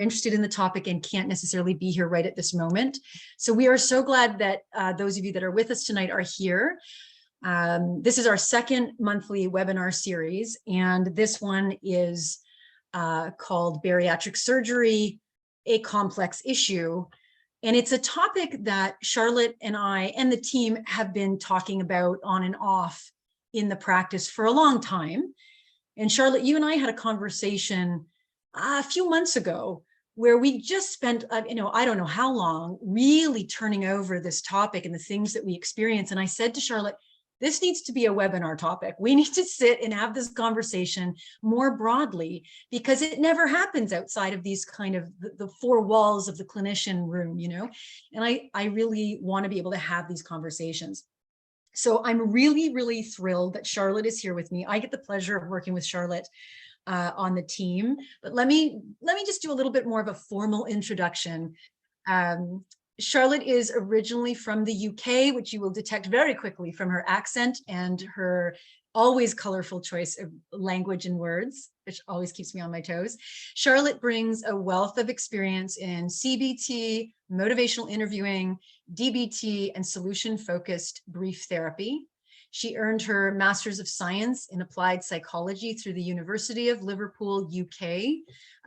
interested in the topic and can't necessarily be here right at this moment. So we are so glad that those of you that are with us tonight are here. This is our second monthly webinar series, and this one is called Bariatric Surgery, a Complex Issue. And it's a topic that Charlotte and I and the team have been talking about on and off in the practice for a long time. And Charlotte, you and I had a conversation a few months ago where we just spent, I don't know how long, really turning over this topic and the things that we experience. And I said to Charlotte, this needs to be a webinar topic. We need to sit and have this conversation more broadly, because it never happens outside of these kind of the four walls of the clinician room, and I really want to be able to have these conversations. So I'm really, really thrilled that Charlotte is here with me. I get the pleasure of working with Charlotte on the team, but let me just do a little bit more of a formal introduction. Charlotte is originally from the UK, which you will detect very quickly from her accent and her always colorful choice of language and words, which always keeps me on my toes. Charlotte brings a wealth of experience in CBT, motivational interviewing, DBT, and solution-focused brief therapy. She earned her Master's of Science in Applied Psychology through the University of Liverpool, UK,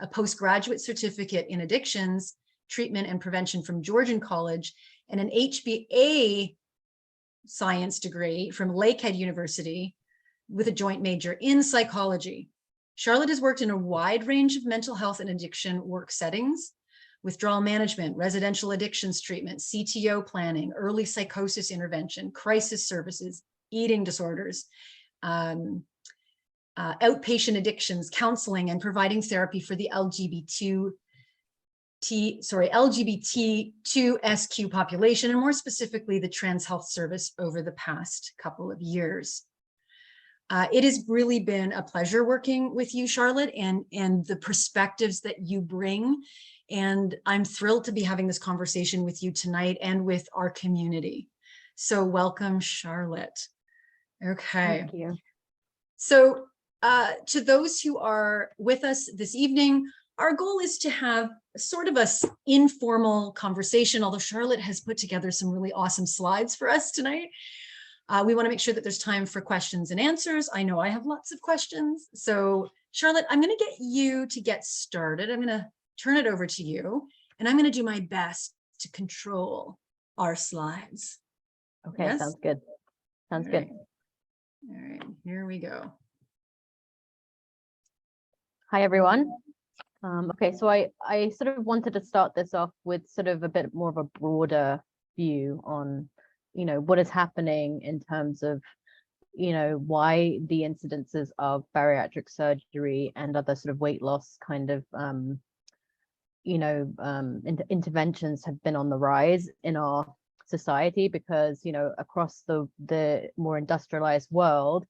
a postgraduate certificate in addictions, treatment and prevention from Georgian College, and an HBA science degree from Lakehead University with a joint major in psychology. Charlotte has worked in a wide range of mental health and addiction work settings: withdrawal management, residential addictions treatment, CTO planning, early psychosis intervention, crisis services, eating disorders, outpatient addictions, counseling, and providing therapy for the LGBTQ2SQ population, and more specifically, the Trans Health Service over the past couple of years. It has really been a pleasure working with you, Charlotte, and the perspectives that you bring. And I'm thrilled to be having this conversation with you tonight and with our community. So welcome, Charlotte. Okay. Thank you. So to those who are with us this evening, our goal is to have sort of an informal conversation, although Charlotte has put together some really awesome slides for us tonight. We want to make sure that there's time for questions and answers. I know I have lots of questions. So Charlotte, I'm going to get you to get started. I'm going to turn it over to you, and I'm going to do my best to control our slides. Okay, yes? Sounds good. Sounds good. All right, here we go. Hi, everyone. Okay, so I sort of wanted to start this off with sort of a bit more of a broader view on, what is happening in terms of, why the incidences of bariatric surgery and other sort of weight loss kind of, interventions have been on the rise in our society, because, across the more industrialized world,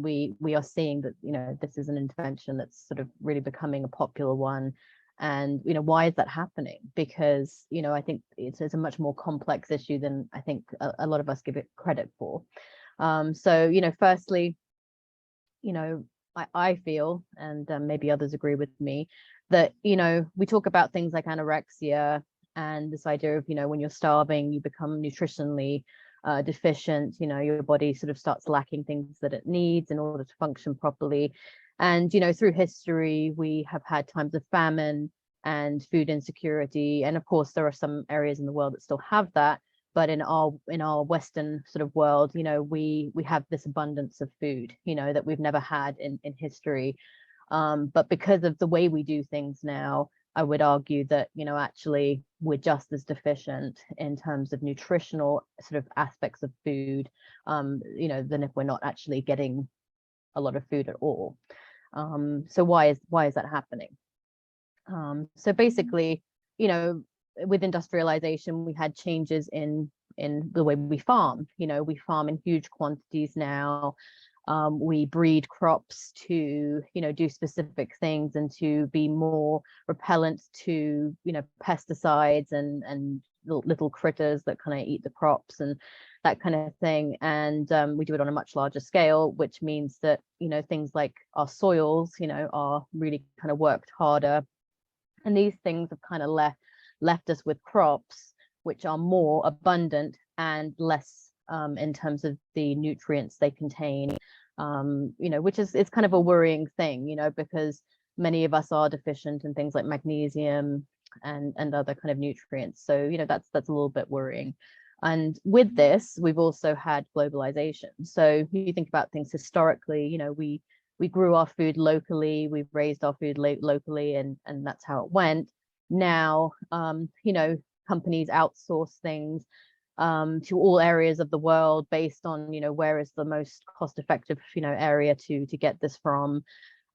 we are seeing that, this is an intervention that's sort of really becoming a popular one. And, why is that happening? Because, I think it's a much more complex issue than I think a lot of us give it credit for. So, firstly, I feel, and maybe others agree with me, that, we talk about things like anorexia and this idea of, when you're starving, you become nutritionally deficient, your body sort of starts lacking things that it needs in order to function properly. And, through history, we have had times of famine and food insecurity. And of course, there are some areas in the world that still have that. But in our Western sort of world, we have this abundance of food, that we've never had in history. But because of the way we do things now, I would argue that, actually we're just as deficient in terms of nutritional sort of aspects of food, than if we're not actually getting a lot of food at all. So why is that happening? So basically, with industrialization, we had changes in the way we farm. We farm in huge quantities now. We breed crops to, do specific things and to be more repellent to, pesticides and little critters that kind of eat the crops and that kind of thing. And we do it on a much larger scale, which means that, things like our soils, are really kind of worked harder. And these things have kind of left us with crops which are more abundant and less in terms of the nutrients they contain, which is it's kind of a worrying thing, because many of us are deficient in things like magnesium and other kind of nutrients. So, that's a little bit worrying. And with this, we've also had globalization. So you think about things historically, we grew our food locally, we've raised our food locally, and that's how it went. Now, companies outsource things to all areas of the world based on, where is the most cost-effective, area to get this from.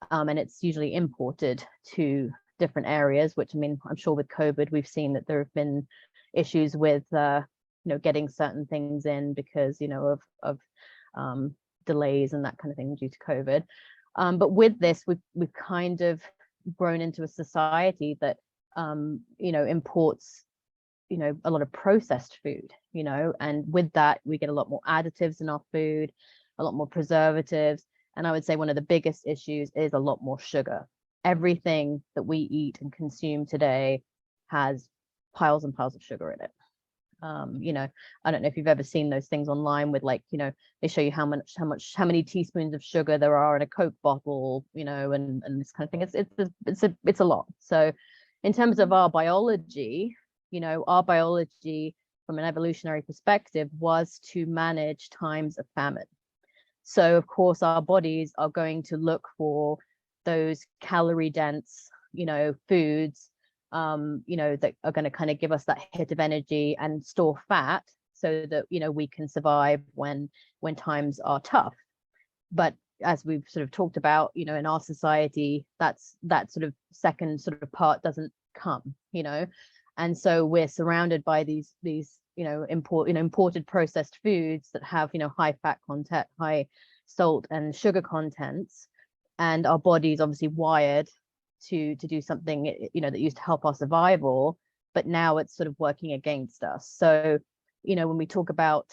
And it's usually imported to different areas, which, I'm sure with COVID, we've seen that there have been issues with, getting certain things in because, of delays and that kind of thing due to COVID. But with this, we've kind of grown into a society that, imports, a lot of processed food, and with that, we get a lot more additives in our food, a lot more preservatives. And I would say one of the biggest issues is a lot more sugar. Everything that we eat and consume today has piles and piles of sugar in it. I don't know if you've ever seen those things online with, like, they show you how many teaspoons of sugar there are in a Coke bottle, and this kind of thing. It's a lot. So in terms of our biology, from an evolutionary perspective was to manage times of famine. So of course our bodies are going to look for those calorie dense, foods, that are going to kind of give us that hit of energy and store fat so that, we can survive when times are tough. But as we've sort of talked about, in our society, that sort of second sort of part doesn't come, and so we're surrounded by these imported processed foods that have, high fat content, high salt and sugar contents, and our body's obviously wired to do something, that used to help our survival, but now it's sort of working against us. So, when we talk about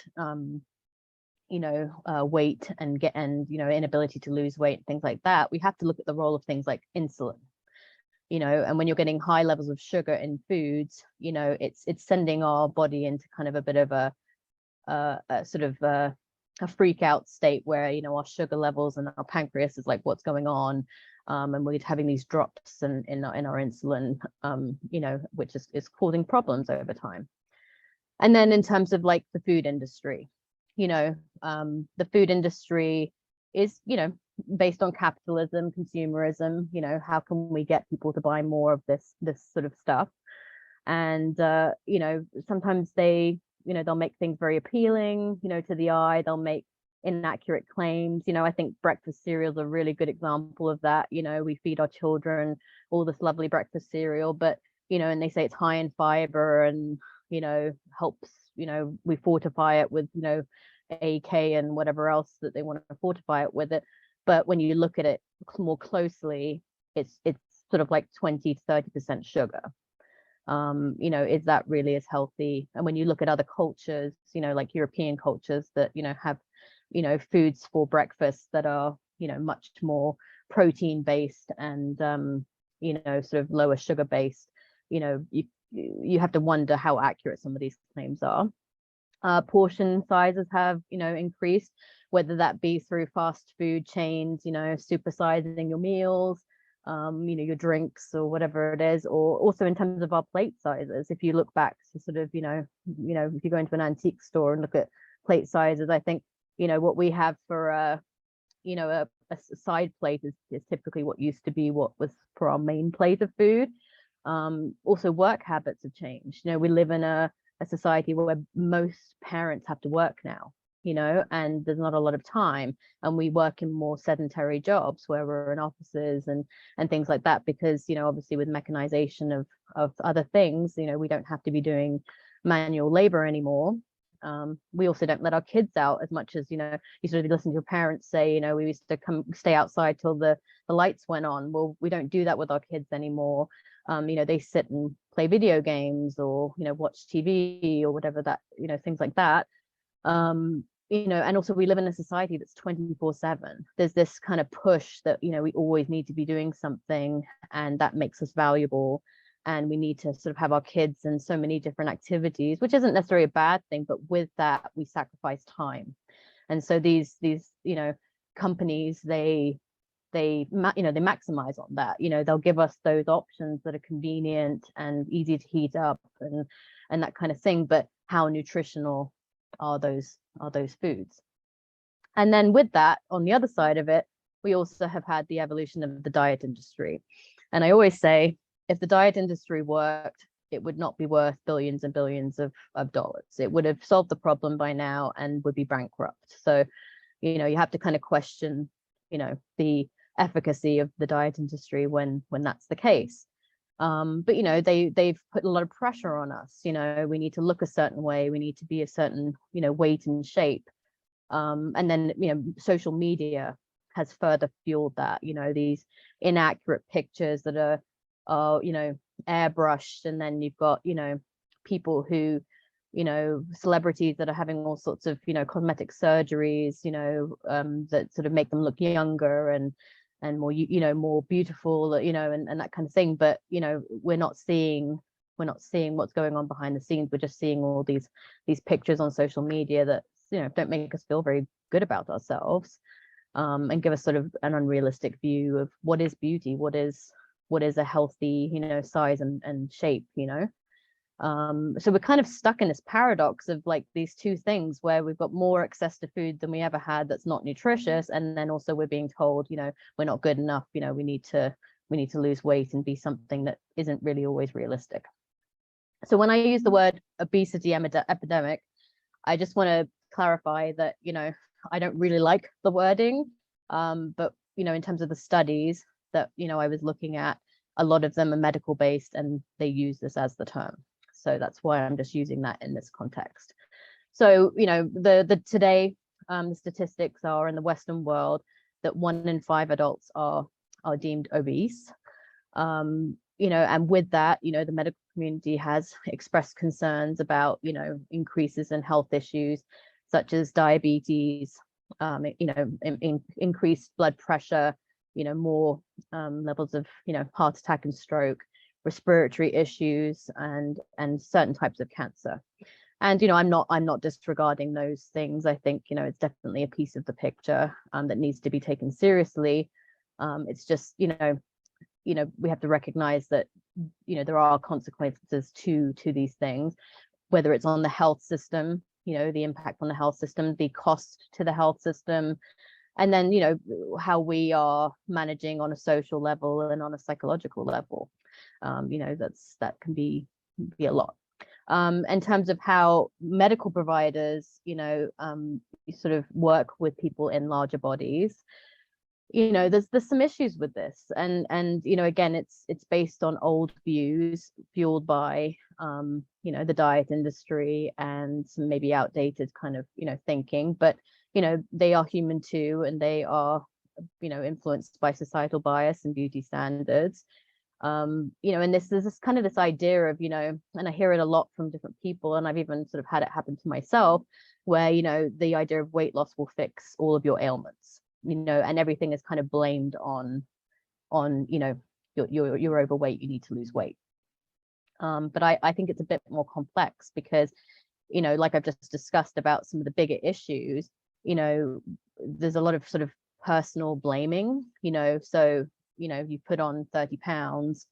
weight and inability to lose weight, things like that, we have to look at the role of things like insulin. And when you're getting high levels of sugar in foods, it's sending our body into kind of a bit of a sort of a freak out state where, our sugar levels and our pancreas is like, what's going on? And we're having these drops in our insulin, which is causing problems over time. And then in terms of like the food industry, the food industry is, based on capitalism, consumerism, how can we get people to buy more of this sort of stuff? And, sometimes they'll make things very appealing, to the eye. They'll make inaccurate claims. I think breakfast cereal is a really good example of that. We feed our children all this lovely breakfast cereal, but, and they say it's high in fiber and, helps, we fortify it with, AK and whatever else that they want to fortify it with it. But when you look at it more closely, it's sort of like 20 to 30% sugar. Is that really as healthy? And when you look at other cultures, like European cultures that, have, foods for breakfast that are, much more protein based and, sort of lower sugar based, you have to wonder how accurate some of these claims are. Portion sizes have, increased, whether that be through fast food chains, supersizing your meals, your drinks or whatever it is, or also in terms of our plate sizes. If you look back to sort of, if you go into an antique store and look at plate sizes, I think, what we have for a side plate is typically what used to be what was for our main plate of food. Also work habits have changed. We live in a society where most parents have to work now, and there's not a lot of time, and we work in more sedentary jobs where we're in offices and things like that, because obviously with mechanization of other things, we don't have to be doing manual labor anymore. We also don't let our kids out as much as, you sort of listen to your parents say, we used to stay outside till the lights went on. Well, we don't do that with our kids anymore. They sit and play video games or, watch TV or whatever that, things like that. And also we live in a society that's 24/7. There's this kind of push that, we always need to be doing something, and that makes us valuable. and we need to sort of have our kids in so many different activities, which isn't necessarily a bad thing, but with that we sacrifice time. And so these companies, they maximize on that. They'll give us those options that are convenient and easy to heat up and that kind of thing, but how nutritional are those foods? And then with that, on the other side of it, we also have had the evolution of the diet industry. And I always say, if the diet industry worked, it would not be worth billions and billions of dollars. It would have solved the problem by now and would be bankrupt. So, you have to kind of question, the efficacy of the diet industry when that's the case. But they've put a lot of pressure on us. We need to look a certain way, we need to be a certain weight and shape, and then social media has further fueled that. These inaccurate pictures that are airbrushed, and then you've got people who celebrities that are having all sorts of cosmetic surgeries that sort of make them look younger and more more beautiful, and that kind of thing. But we're not seeing what's going on behind the scenes. We're just seeing all these pictures on social media that don't make us feel very good about ourselves, and give us sort of an unrealistic view of what is beauty, what is a healthy size and shape. So we're kind of stuck in this paradox of like these two things, where we've got more access to food than we ever had that's not nutritious, and then also we're being told we're not good enough, we need to lose weight and be something that isn't really always realistic. So when I use the word obesity epidemic, I just want to clarify that I don't really like the wording, but in terms of the studies that I was looking at, a lot of them are medical based and they use this as the term. So that's why I'm just using that in this context. So the today the statistics are in the Western world that 1 in 5 adults are deemed obese, and with that the medical community has expressed concerns about increases in health issues such as diabetes, increased blood pressure, more levels of heart attack and stroke, respiratory issues, and certain types of cancer. And I'm not disregarding those things. I think it's definitely a piece of the picture that needs to be taken seriously. It's just we have to recognize that there are consequences to these things, whether it's on the health system, the impact on the health system, the cost to the health system, and then how we are managing on a social level and on a psychological level. That can be a lot. In terms of how medical providers sort of work with people in larger bodies, there's some issues with this, and again, it's based on old views fueled by the diet industry and some maybe outdated kind of thinking, but they are human too, and they are influenced by societal bias and beauty standards. And this is this idea of and I hear it a lot from different people, and I've even sort of had it happen to myself, where the idea of weight loss will fix all of your ailments, and everything is kind of blamed on you're overweight, you need to lose weight. But I think it's a bit more complex, because like I've just discussed about some of the bigger issues, there's a lot of sort of personal blaming, so you put on 30 pounds,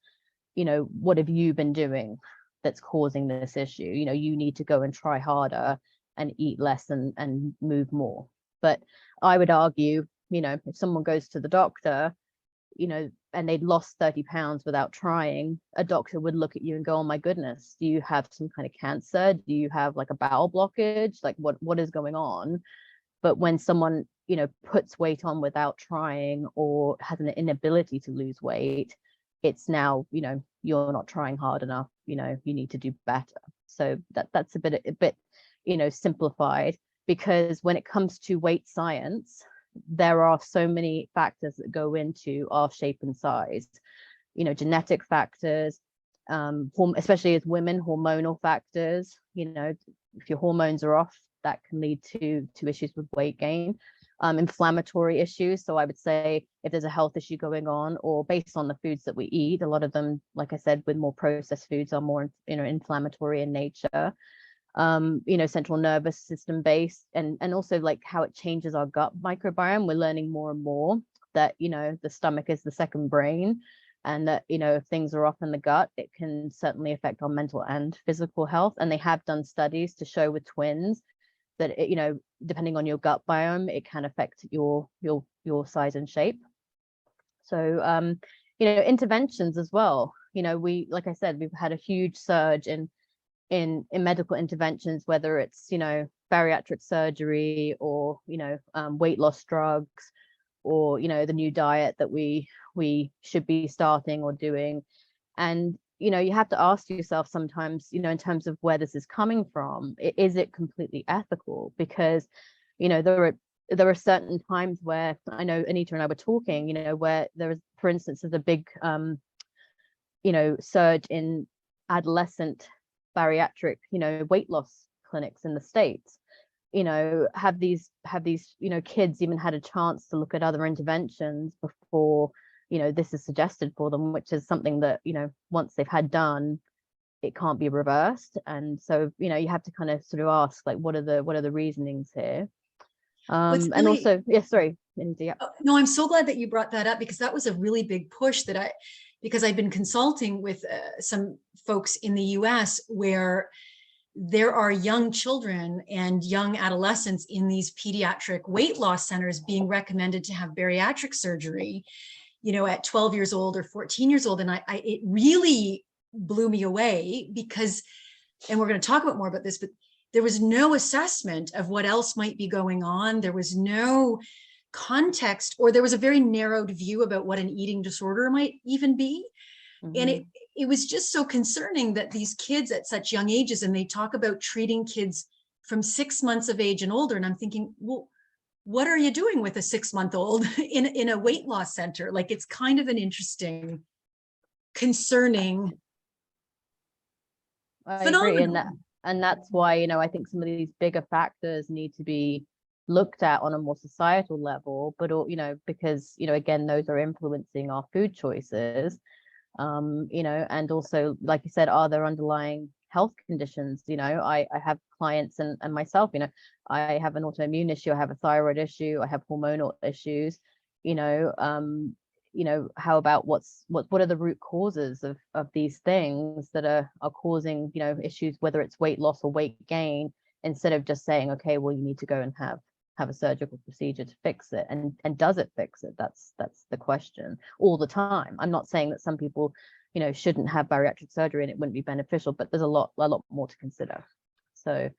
what have you been doing that's causing this issue? You need to go and try harder and eat less and move more. But I would argue, if someone goes to the doctor, and they'd lost 30 pounds without trying, a doctor would look at you and go, oh my goodness, do you have some kind of cancer? Do you have like a bowel blockage? Like what is going on? But when someone puts weight on without trying, or has an inability to lose weight, it's now you're not trying hard enough, you need to do better. So that's a bit simplified, because when it comes to weight science, there are so many factors that go into our shape and size, genetic factors, especially as women, hormonal factors. If your hormones are off, that can lead to issues with weight gain. inflammatory issues. So I would say if there's a health issue going on, or based on the foods that we eat, a lot of them, like I said, with more processed foods are more, inflammatory in nature. Central nervous system based, and also like how it changes our gut microbiome. We're learning more and more that, the stomach is the second brain, and that, if things are off in the gut, it can certainly affect our mental and physical health. And they have done studies to show with twins that depending on your gut biome, it can affect your size and shape. So interventions as well. We, like I said, we've had a huge surge in medical interventions, whether it's bariatric surgery, or weight loss drugs, or the new diet that we should be starting or doing. And you have to ask yourself sometimes, in terms of where this is coming from, is it completely ethical? Because there are certain times where, I know Anita and I were talking, where there is, for instance, there's a big surge in adolescent bariatric weight loss clinics in the States. Have these kids even had a chance to look at other interventions before this is suggested for them, which is something that once they've had done, it can't be reversed. And so you have to kind of sort of ask, like, what are the reasonings here? And really, also, sorry, Anita, yeah. No, I'm so glad that you brought that up, because that was a really big push because I've been consulting with some folks in the US where there are young children and young adolescents in these pediatric weight loss centers being recommended to have bariatric surgery, at 12 years old or 14 years old. And it really blew me away, because, and we're going to talk about more about this, but there was no assessment of what else might be going on. There was no context, or there was a very narrowed view about what an eating disorder might even be. Mm-hmm. And it was just so concerning that these kids at such young ages, and they talk about treating kids from 6 months of age and older. And I'm thinking, well, what are you doing with a 6-month-old in a weight loss center? Like, it's kind of an interesting, concerning phenomenon. Agree. And that's why, I think some of these bigger factors need to be looked at on a more societal level, but because again, those are influencing our food choices, and also, like you said, are there underlying health conditions? I have clients and myself, I have an autoimmune issue, I have a thyroid issue, I have hormonal issues. How about what are the root causes of these things that are causing issues, whether it's weight loss or weight gain, instead of just saying, okay, well, you need to go and have a surgical procedure to fix it. And does it fix it? That's the question all the time. I'm not saying that some people shouldn't have bariatric surgery and it wouldn't be beneficial, but there's a lot more to consider. So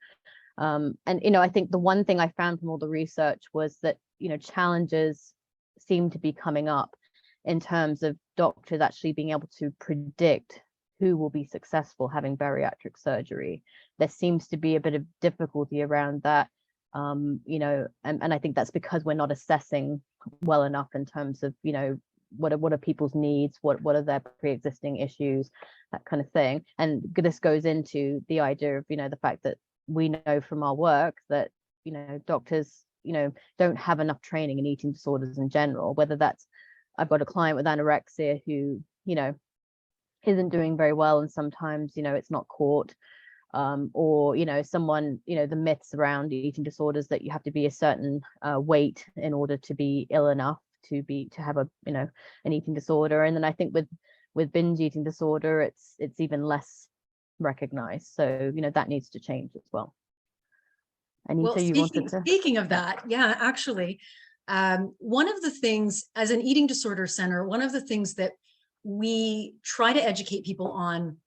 and I think the one thing I found from all the research was that challenges seem to be coming up in terms of doctors actually being able to predict who will be successful having bariatric surgery. There seems to be a bit of difficulty around that. And I think that's because we're not assessing well enough in terms of, what are people's needs, what are their pre-existing issues, that kind of thing. And this goes into the idea of, the fact that we know from our work that, doctors, don't have enough training in eating disorders in general, whether that's, I've got a client with anorexia who, isn't doing very well, and sometimes, it's not caught. Or someone, the myths around eating disorders that you have to be a certain weight in order to be ill enough to have a an eating disorder. And then I think with binge eating disorder, it's even less recognized. So that needs to change as well. Anita, speaking of that, yeah, actually, one of the things as an eating disorder center, one of the things that we try to educate people on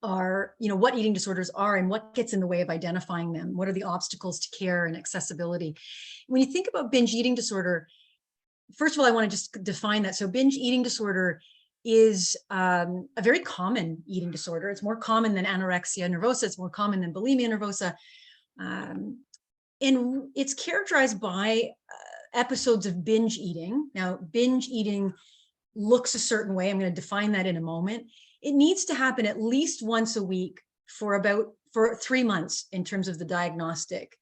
are, what eating disorders are and what gets in the way of identifying them. What are the obstacles to care and accessibility? When you think about binge eating disorder, first of all, I want to just define that. So binge eating disorder is a very common eating disorder. It's more common than anorexia nervosa. It's more common than bulimia nervosa. And it's characterized by episodes of binge eating. Now, binge eating looks a certain way. I'm going to define that in a moment. It needs to happen at least once a week for 3 months in terms of the diagnostic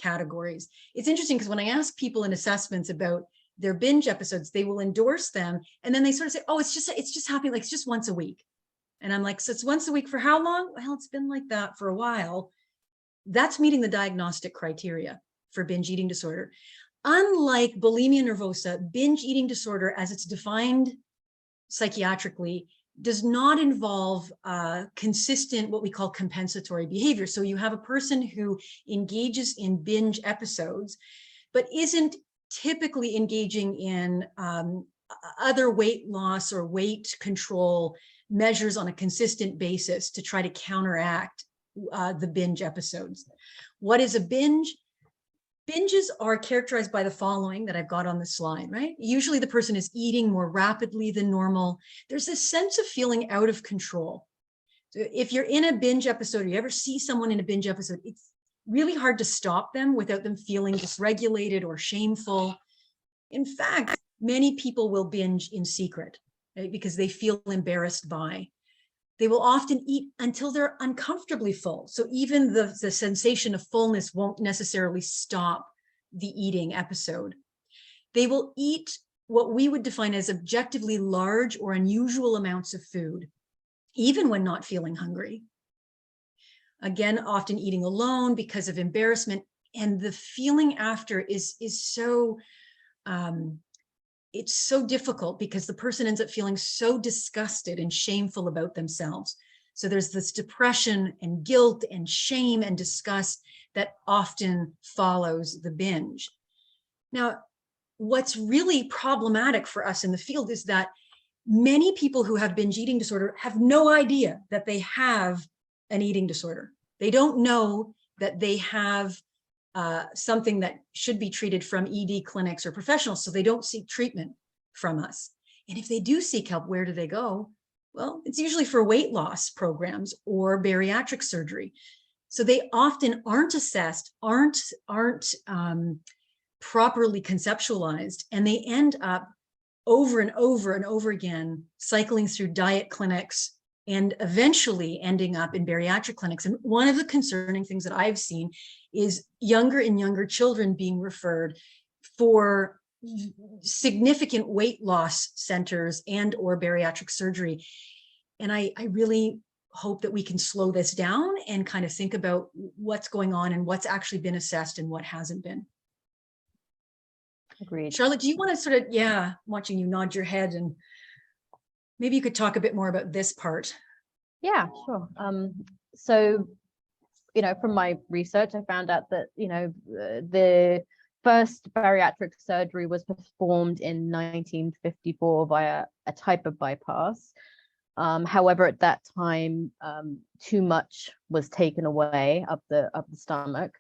categories. It's interesting because when I ask people in assessments about their binge episodes, they will endorse them. And then they sort of say, oh, it's just happening, like it's just once a week. And I'm like, so it's once a week for how long? Well, it's been like that for a while. That's meeting the diagnostic criteria for binge eating disorder. Unlike bulimia nervosa, binge eating disorder, as it's defined psychiatrically, does not involve consistent, what we call compensatory behavior. So you have a person who engages in binge episodes, but isn't typically engaging in other weight loss or weight control measures on a consistent basis to try to counteract the binge episodes. What is a binge? Binges are characterized by the following that I've got on the slide, right? Usually the person is eating more rapidly than normal. There's this sense of feeling out of control. So if you're in a binge episode, or you ever see someone in a binge episode, it's really hard to stop them without them feeling dysregulated or shameful. In fact, many people will binge in secret, right? Because they feel embarrassed by. They will often eat until they're uncomfortably full. So even the sensation of fullness won't necessarily stop the eating episode. They will eat what we would define as objectively large or unusual amounts of food, even when not feeling hungry. Again, often eating alone because of embarrassment. And the feeling after is so, it's so difficult because the person ends up feeling so disgusted and shameful about themselves. So there's this depression and guilt and shame and disgust that often follows the binge. Now, what's really problematic for us in the field is that many people who have binge eating disorder have no idea that they have an eating disorder. They don't know that they have something that should be treated from ED clinics or professionals, so they don't seek treatment from us. And if they do seek help, where do they go? Well, it's usually for weight loss programs or bariatric surgery. So they often aren't assessed, aren't properly conceptualized, and they end up over and over and over again cycling through diet clinics and eventually ending up in bariatric clinics. And one of the concerning things that I've seen is younger and younger children being referred for significant weight loss centers and or bariatric surgery. And I really hope that we can slow this down and kind of think about what's going on and what's actually been assessed and what hasn't been. Agreed. Charlotte, do you want to sort of, yeah, watching you nod your head, and maybe you could talk a bit more about this part. Yeah, sure. So, from my research, I found out that, the first bariatric surgery was performed in 1954 via a type of bypass. However, at that time, too much was taken away of the stomach.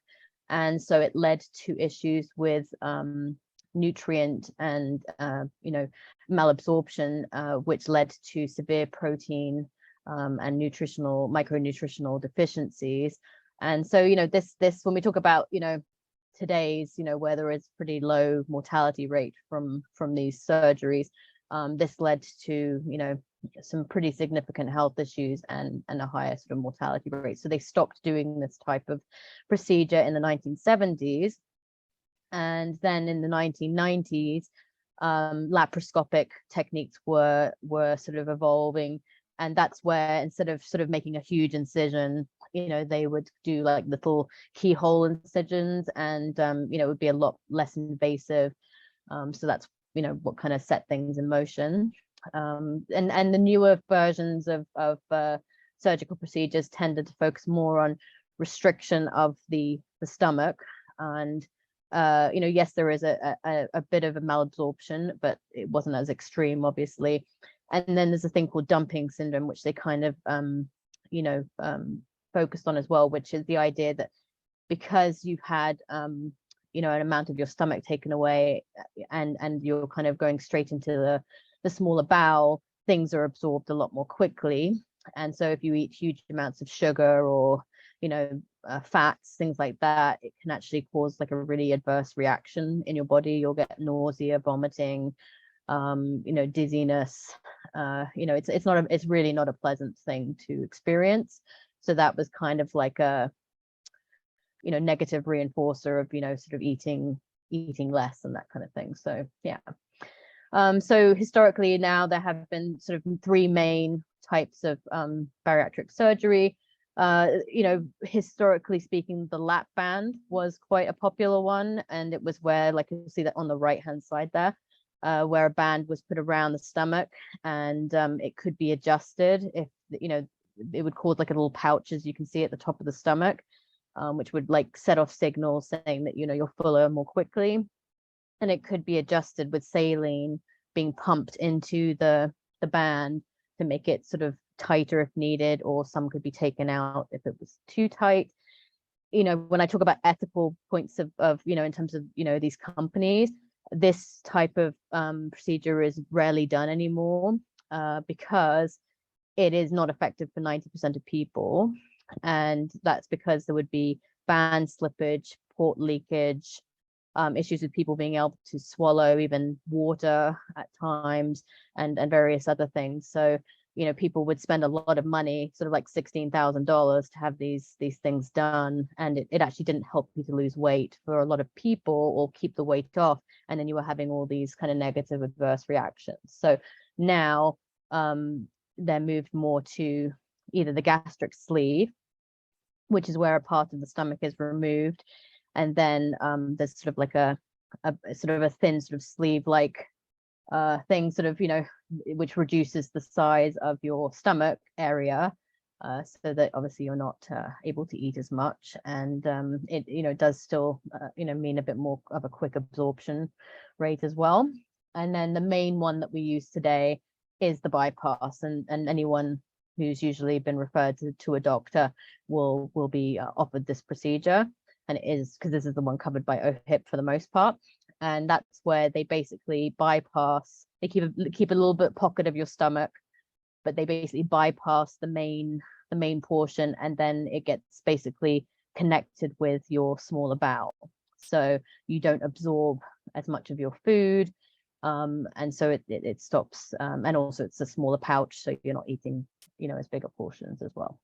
And so it led to issues with nutrient and, malabsorption, which led to severe protein and micronutritional deficiencies. And so, this when we talk about, today's, where there is pretty low mortality rate from these surgeries, this led to, some pretty significant health issues and a higher sort of mortality rate. So they stopped doing this type of procedure in the 1970s. And then in the 1990s, laparoscopic techniques were sort of evolving. And that's where, instead of sort of making a huge incision, they would do like little keyhole incisions, and it would be a lot less invasive. So that's what kind of set things in motion. And the newer versions of surgical procedures tended to focus more on restriction of the stomach. And yes, there is a bit of a malabsorption, but it wasn't as extreme, obviously. And then there's a thing called dumping syndrome, which they kind of focused on as well, which is the idea that because you've had an amount of your stomach taken away, and you're kind of going straight into the smaller bowel, things are absorbed a lot more quickly. And so if you eat huge amounts of sugar or fats, things like that, it can actually cause like a really adverse reaction in your body. You'll get nausea, vomiting, dizziness. It's really not a pleasant thing to experience. So that was kind of like a negative reinforcer of, sort of eating less and that kind of thing. So yeah. So historically now there have been sort of three main types of bariatric surgery. Historically speaking, the lap band was quite a popular one, and it was where, like you see that on the right hand side there, where a band was put around the stomach, and it could be adjusted if it would cause like a little pouch, as you can see at the top of the stomach, which would like set off signals saying that you're fuller more quickly. And it could be adjusted with saline being pumped into the band to make it sort of tighter if needed, or some could be taken out if it was too tight. When I talk about ethical points of in terms of these companies, this type of procedure is rarely done anymore, because it is not effective for 90% of people, and that's because there would be band slippage, port leakage, issues with people being able to swallow even water at times, and various other things. So people would spend a lot of money, sort of like $16,000 to have these things done, and it actually didn't help you to lose weight for a lot of people or keep the weight off, and then you were having all these kind of negative adverse reactions. So now they're moved more to either the gastric sleeve, which is where a part of the stomach is removed, and then there's sort of like a sort of a thin sort of sleeve like thing, sort of which reduces the size of your stomach area, so that obviously you're not able to eat as much, and it does still mean a bit more of a quick absorption rate as well. And then the main one that we use today is the bypass, and anyone who's usually been referred to a doctor will be offered this procedure, and it is because this is the one covered by OHIP for the most part. And that's where they basically bypass, they keep a little bit pocket of your stomach, but they basically bypass the main portion, and then it gets basically connected with your smaller bowel, so you don't absorb as much of your food, and so it stops, and also it's a smaller pouch, so you're not eating as bigger portions as well.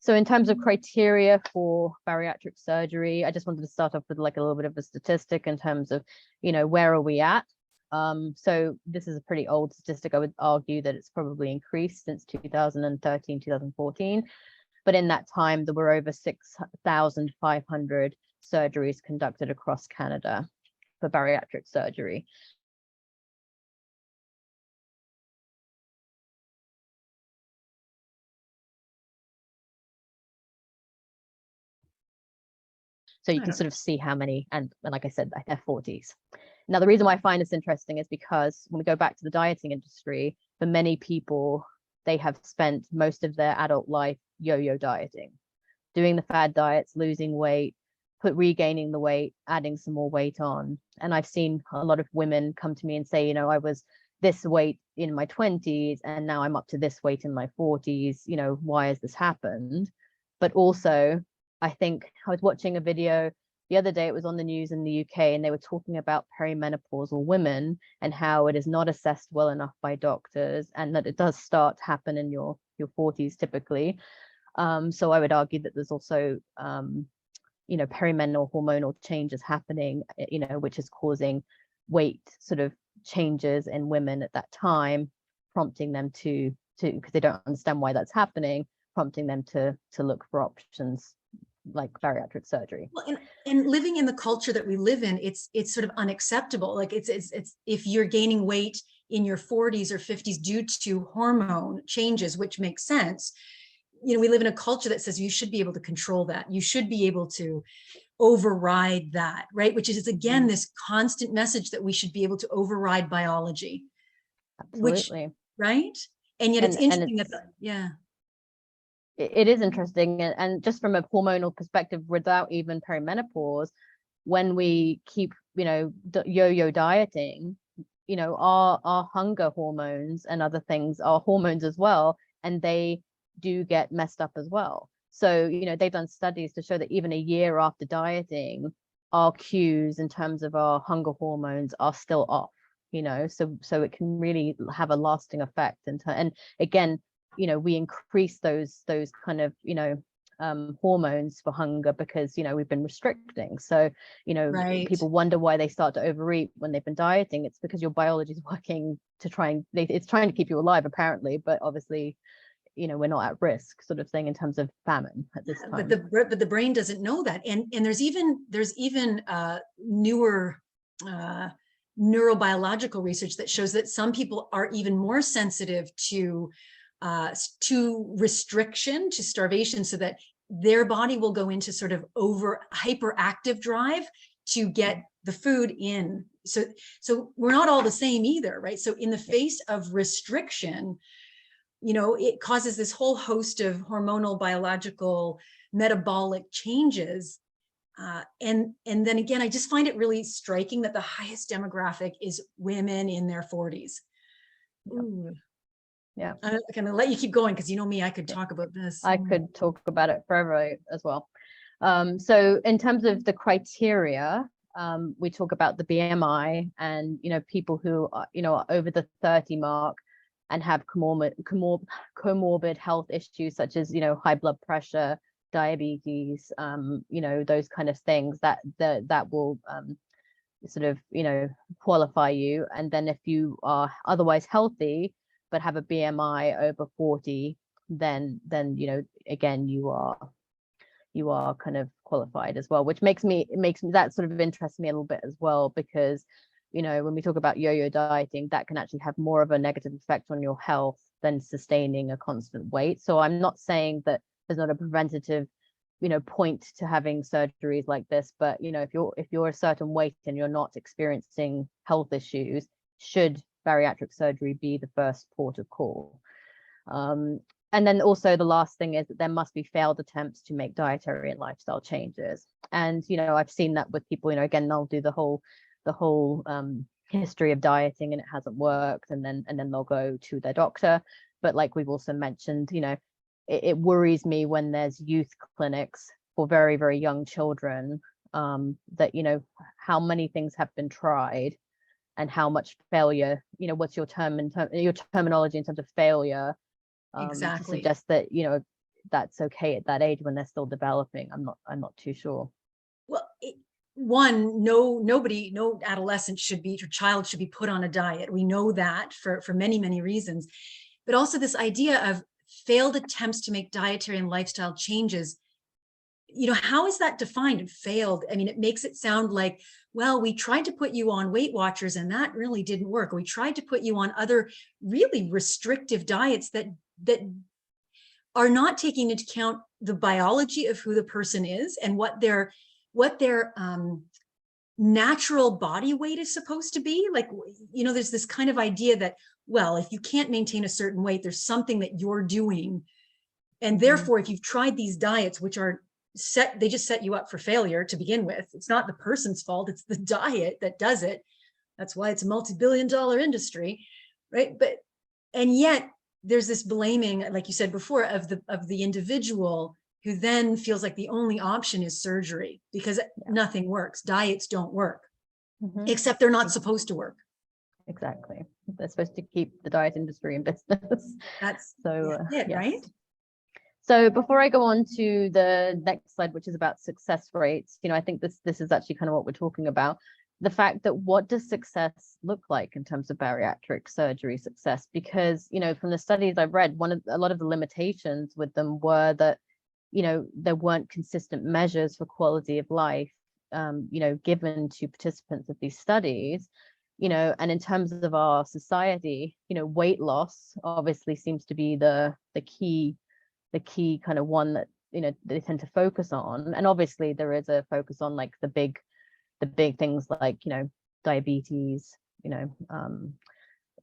So in terms of criteria for bariatric surgery, I just wanted to start off with like a little bit of a statistic in terms of, where are we at? So this is a pretty old statistic. I would argue that it's probably increased since 2013, 2014. But in that time, there were over 6,500 surgeries conducted across Canada for bariatric surgery. So you can sort of see how many, and like I said, they're 40s. Now, the reason why I find this interesting is because when we go back to the dieting industry, for many people, they have spent most of their adult life yo-yo dieting, doing the fad diets, losing weight, regaining the weight, adding some more weight on. And I've seen a lot of women come to me and say, I was this weight in my 20s, and now I'm up to this weight in my 40s. Why has this happened? But also, I think I was watching a video the other day, it was on the news in the UK, and they were talking about perimenopausal women and how it is not assessed well enough by doctors, and that it does start to happen in your 40s typically. So I would argue that there's also, perimenal hormonal changes happening, which is causing weight sort of changes in women at that time, prompting them to because they don't understand why that's happening, prompting them to look for options like bariatric surgery. Well, and living in the culture that we live in, it's sort of unacceptable. Like it's if you're gaining weight in your 40s or 50s due to hormone changes, which makes sense. We live in a culture that says you should be able to control that. You should be able to override that, right? Which is again this constant message that we should be able to override biology. Absolutely. Which, right? And yet it's interesting yeah. It is interesting, and just from a hormonal perspective, without even perimenopause, when we keep yo-yo dieting, our hunger hormones and other things are hormones as well, and they do get messed up as well. So they've done studies to show that even a year after dieting, our cues in terms of our hunger hormones are still off, so it can really have a lasting effect. And again, we increase those kind of hormones for hunger because, you know, we've been restricting. So, you know, Right. people wonder why they start to overeat when they've been dieting. It's because your biology is working to try and it's trying to keep you alive apparently, but obviously, you know, we're not at risk, sort of thing, in terms of famine at this time. But the brain doesn't know that, and there's even newer neurobiological research that shows that some people are even more sensitive to restriction, to starvation, so that their body will go into sort of hyperactive drive to get the food in. So we're not all the same either, right? So in the face of restriction, you know, it causes this whole host of hormonal, biological, metabolic changes. And then again, I just find it really striking that the highest demographic is women in their 40s. Ooh. Yeah. I'm gonna let you keep going because you know me, I could talk about this. I could talk about it forever as well. So in terms of the criteria, we talk about the BMI and, you know, people who are, you know, are over the 30 mark and have comorbid health issues such as, you know, high blood pressure, diabetes, you know, those kind of things that will sort of, you know, qualify you. And then if you are otherwise healthy but have a BMI over 40, then you know, again, you are kind of qualified as well, which makes me that sort of interests me a little bit as well, because, you know, when we talk about yo-yo dieting, that can actually have more of a negative effect on your health than sustaining a constant weight. So I'm not saying that there's not a preventative, you know, point to having surgeries like this, but, you know, if you're a certain weight and you're not experiencing health issues, should bariatric surgery be the first port of call. And then also the last thing is that there must be failed attempts to make dietary and lifestyle changes. And, you know, I've seen that with people, you know, again, they'll do the whole history of dieting and it hasn't worked, and then they'll go to their doctor. But like we've also mentioned, you know, it worries me when there's youth clinics for very, very young children, that, you know, how many things have been tried and how much failure, you know, what's your terminology in terms of failure, Exactly. to suggest that, you know, that's okay at that age when they're still developing. I'm not too sure. Well, no adolescent should be, or child should be put on a diet. We know that for many, many reasons, but also this idea of failed attempts to make dietary and lifestyle changes. You know, how is that defined? Failed? I mean, it makes it sound like, well, we tried to put you on Weight Watchers and that really didn't work. Or we tried to put you on other really restrictive diets that are not taking into account the biology of who the person is and what their natural body weight is supposed to be. Like, you know, there's this kind of idea that, well, if you can't maintain a certain weight, there's something that you're doing. And therefore, if you've tried these diets, which are they just set you up for failure to begin with. It's not the person's fault, it's the diet that does it. That's why it's a multi-billion-dollar industry, right? And yet there's this blaming, like you said before, of the individual, who then feels like the only option is surgery because nothing works. Diets don't work, except they're not supposed to work. Exactly. They're supposed to keep the diet industry in business. That's so it, yes. Right? So before I go on to the next slide, which is about success rates, you know, I think this is actually kind of what we're talking about. The fact that what does success look like in terms of bariatric surgery success? Because, you know, from the studies I've read, a lot of the limitations with them were that, you know, there weren't consistent measures for quality of life, you know, given to participants of these studies, you know, and in terms of our society, you know, weight loss obviously seems to be the key kind of one that, you know, they tend to focus on. And obviously there is a focus on like the big things like, you know, diabetes, you know,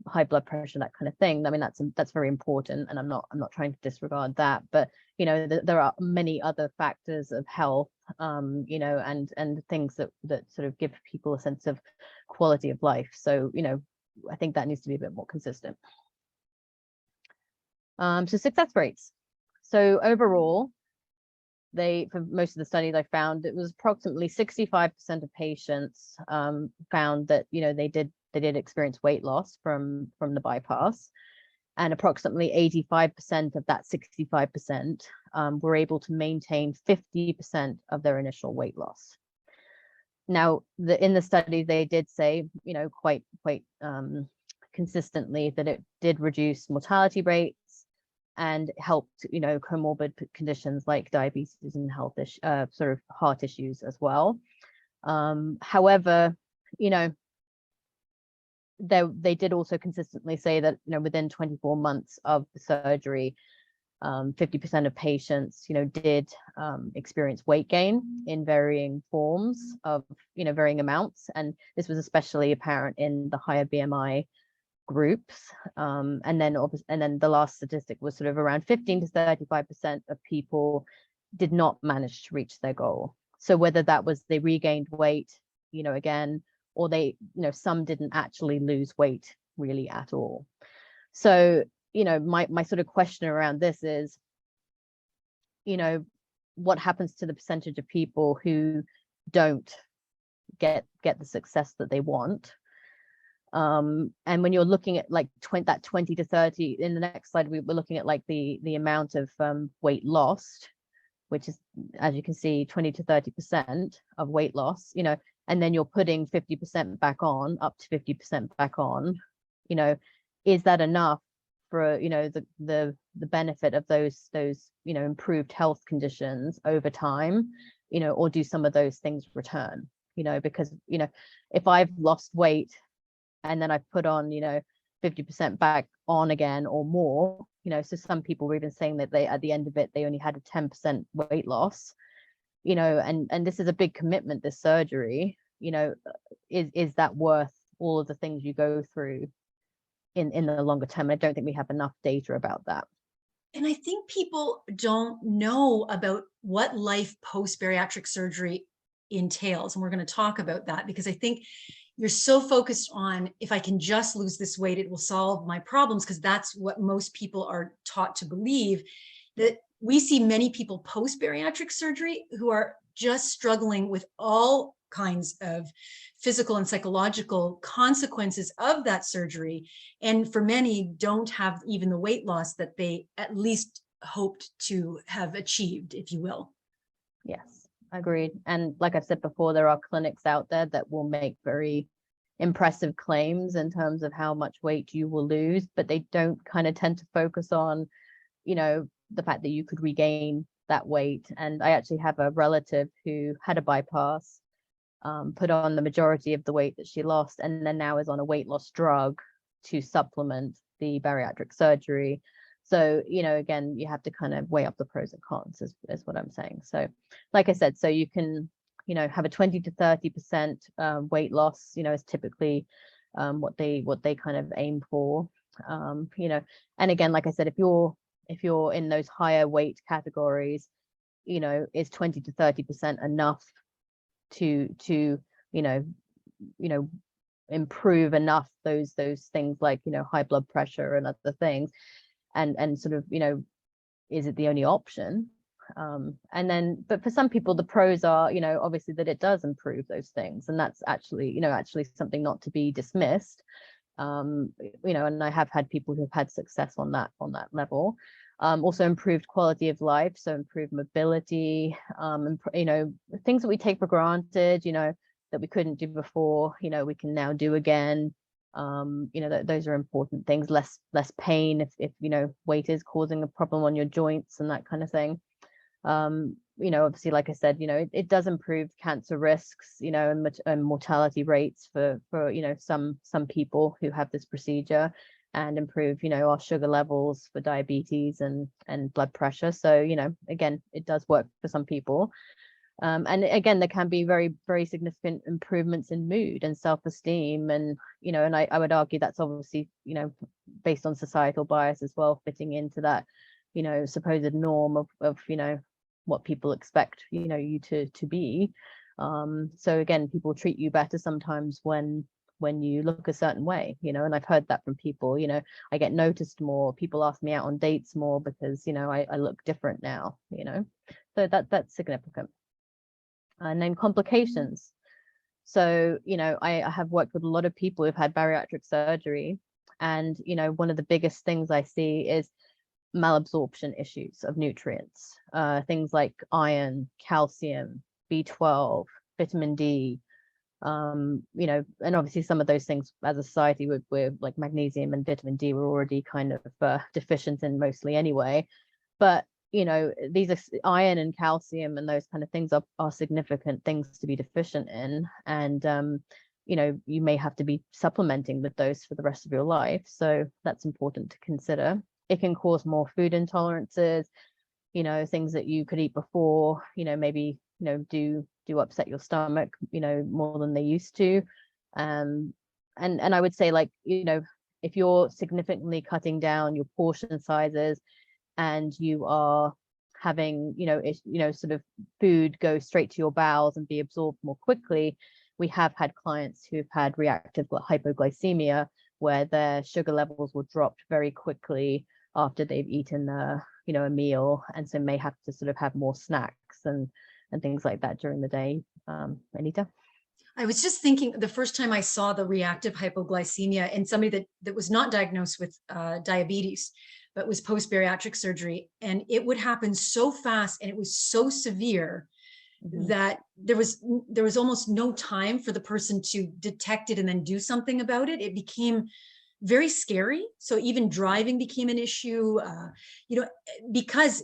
high blood pressure, that kind of thing. I mean, that's very important, and I'm not trying to disregard that, but, you know, there are many other factors of health, you know, and things that sort of give people a sense of quality of life. So, you know, I think that needs to be a bit more consistent. So success rates. So overall, for most of the studies I found, it was approximately 65% of patients found that, you know, they did experience weight loss from the bypass. and approximately 85% of that 65% were able to maintain 50% of their initial weight loss. Now, in the study, they did say, quite consistently that it did reduce mortality rates and helped, comorbid conditions like diabetes and sort of heart issues as well. However, they did also consistently say that, within 24 months of the surgery, 50% of patients, did experience weight gain in varying forms of, varying amounts. And this was especially apparent in the higher BMI groups. And then the last statistic was sort of around 15 to 35% of people did not manage to reach their goal. So whether that was they regained weight, again, or they, some didn't actually lose weight really at all. So, my sort of question around this is, what happens to the percentage of people who don't get the success that they want? And when you're looking at like that 20 to 30, in the next slide, we were looking at like the amount of weight lost, which is, as you can see, 20 to 30% of weight loss, and then you're putting 50% back on, up to 50% back on, is that enough for, the benefit of those, improved health conditions over time, or do some of those things return, because, if I've lost weight and then I've put on, 50% back on again or more, so some people were even saying that at the end of it, they only had a 10% weight loss, and this is a big commitment, this surgery, is that worth all of the things you go through in the longer term? I don't think we have enough data about that. And I think people don't know about what life post-bariatric surgery entails. And we're going to talk about that, because I think you're so focused on, if I can just lose this weight, it will solve my problems, because that's what most people are taught to believe. That we see many people post-bariatric surgery who are just struggling with all kinds of physical and psychological consequences of that surgery. And for many, don't have even the weight loss that they at least hoped to have achieved, if you will. Yes, agreed. And like I've said before, there are clinics out there that will make very impressive claims in terms of how much weight you will lose, but they don't kind of tend to focus on, the fact that you could regain that weight. And I actually have a relative who had a bypass, put on the majority of the weight that she lost, and then now is on a weight loss drug to supplement the bariatric surgery. So, again, you have to kind of weigh up the pros and cons, is what I'm saying. So, like I said, so you can, have a 20 to 30% weight loss, is typically what they kind of aim for, and again, like I said, if you're in those higher weight categories, is 20 to 30% enough to improve enough those things like, high blood pressure and other things, and sort of, is it the only option? And then, but for some people, the pros are, obviously that it does improve those things, and that's actually, actually something not to be dismissed. And I have had people who've had success on that level. Also improved quality of life, so improved mobility, things that we take for granted, that we couldn't do before, we can now do again. Those are important things. Less pain if weight is causing a problem on your joints and that kind of thing. Obviously, like I said, it does improve cancer risks, and mortality rates for some people who have this procedure, and improve, our sugar levels for diabetes and blood pressure. So, again, it does work for some people. And again, there can be very, very significant improvements in mood and self-esteem. And, and I would argue that's obviously, based on societal bias as well, fitting into that, supposed norm of what people expect, you to be. So again, people treat you better sometimes when you look a certain way, and I've heard that from people. I get noticed more, people ask me out on dates more because I look different now, so that's significant. And then complications. So I have worked with a lot of people who've had bariatric surgery, And, one of the biggest things I see is malabsorption issues of nutrients, things like iron, calcium, B12, vitamin D, and obviously some of those things as a society we're like magnesium and vitamin D we're already kind of deficient in mostly anyway. But these are iron and calcium and those kind of things are significant things to be deficient in, and you may have to be supplementing with those for the rest of your life. So that's important to consider. It can cause more food intolerances, things that you could eat before, maybe, do upset your stomach, more than they used to. And I would say, like, if you're significantly cutting down your portion sizes and you are having, sort of food go straight to your bowels and be absorbed more quickly, we have had clients who've had reactive hypoglycemia where their sugar levels will drop very quickly after they've eaten a meal, and so may have to sort of have more snacks and things like that during the day. ANITA? I was just thinking, the first time I saw the reactive hypoglycemia in somebody that was not diagnosed with diabetes, but was post-bariatric surgery, and it would happen so fast and it was so severe that there was almost no time for the person to detect it and then do something about it. It became very scary. So even driving became an issue, because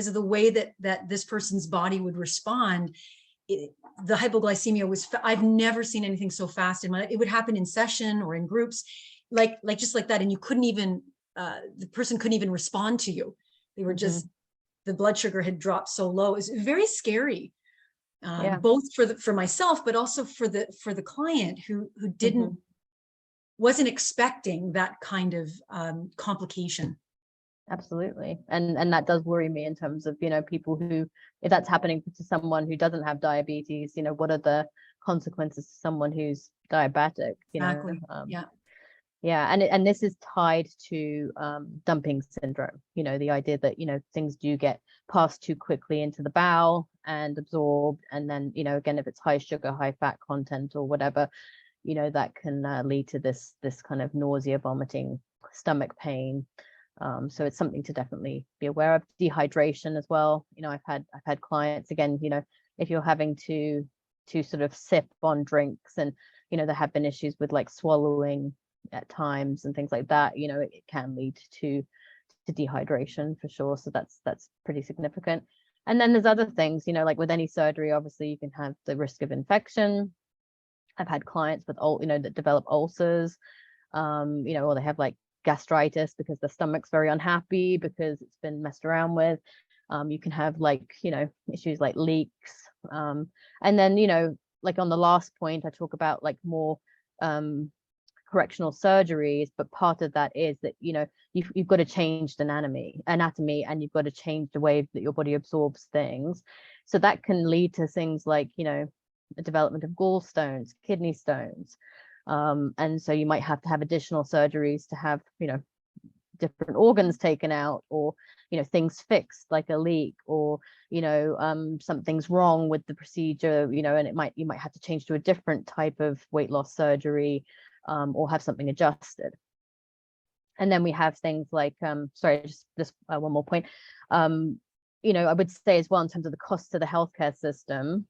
of the way that this person's body would respond. The hypoglycemia was, I've never seen anything so fast in my life. It would happen in session or in groups, like just like that. And you couldn't even, the person couldn't even respond to you. They were just, the blood sugar had dropped so low. It was very scary. Both for myself, but also for the client who didn't, wasn't expecting that kind of complication. Absolutely. And that does worry me in terms of, people who, if that's happening to someone who doesn't have diabetes, what are the consequences to someone who's diabetic, Exactly. Yeah. And this is tied to dumping syndrome, the idea that, things do get passed too quickly into the bowel and absorbed. And then, again, if it's high sugar, high fat content or whatever, that can lead to this kind of nausea, vomiting, stomach pain. So it's something to definitely be aware of. Dehydration as well. I've had clients, again, if you're having to sort of sip on drinks, and there have been issues with like swallowing at times and things like that, it can lead to dehydration for sure. So that's pretty significant. And then there's other things, like with any surgery, obviously you can have the risk of infection. I've had clients with that develop ulcers, or they have like gastritis because the stomach's very unhappy because it's been messed around with. You can have like, issues like leaks. And then, like on the last point, I talk about like more correctional surgeries, but part of that is that, you've got to change the anatomy, and you've got to change the way that your body absorbs things. So that can lead to things like, the development of gallstones, kidney stones. And so you might have to have additional surgeries to have, different organs taken out, or, things fixed like a leak, or, something's wrong with the procedure, and you might have to change to a different type of weight loss surgery, or have something adjusted. And then we have things like, sorry, just one more point. I would say as well, in terms of the cost to the healthcare system,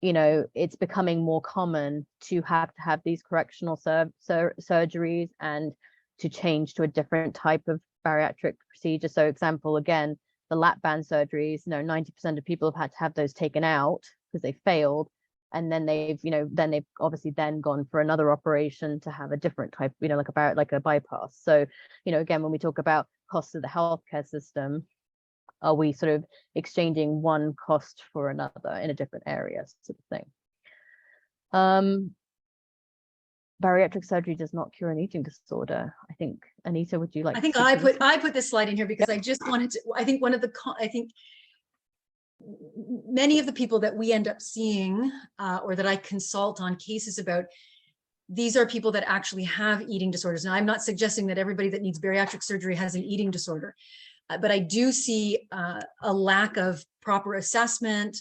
it's becoming more common to have these correctional surgeries and to change to a different type of bariatric procedure. So example, again, the lap band surgeries, 90% of people have had to have those taken out because they failed. And then they've obviously then gone for another operation to have a different type, like a bypass. So, again, when we talk about costs of the healthcare system, are we sort of exchanging one cost for another in a different area, sort of thing? Bariatric surgery does not cure an eating disorder. I think, ANITA, would you like? I think I put this slide in here because I just wanted to. I think many of the people that we end up seeing, or that I consult on cases about, these are people that actually have eating disorders. Now, I'm not suggesting that everybody that needs bariatric surgery has an eating disorder. But I do see a lack of proper assessment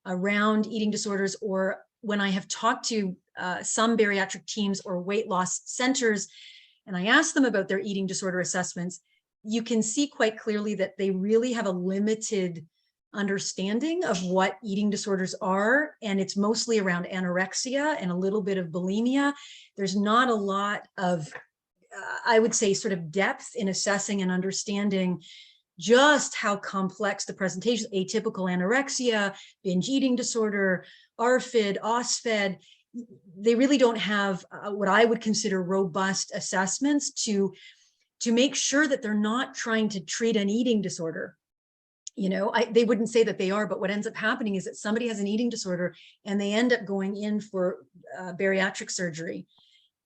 around eating disorders, or when I have talked to some bariatric teams or weight loss centers, and I ask them about their eating disorder assessments, you can see quite clearly that they really have a limited understanding of what eating disorders are. And it's mostly around anorexia and a little bit of bulimia. There's not a lot of, I would say, sort of depth in assessing and understanding just how complex the presentation, atypical anorexia, binge eating disorder, ARFID, OSFED, they really don't have what I would consider robust assessments to make sure that they're not trying to treat an eating disorder. You know, they wouldn't say that they are, but what ends up happening is that somebody has an eating disorder and they end up going in for bariatric surgery.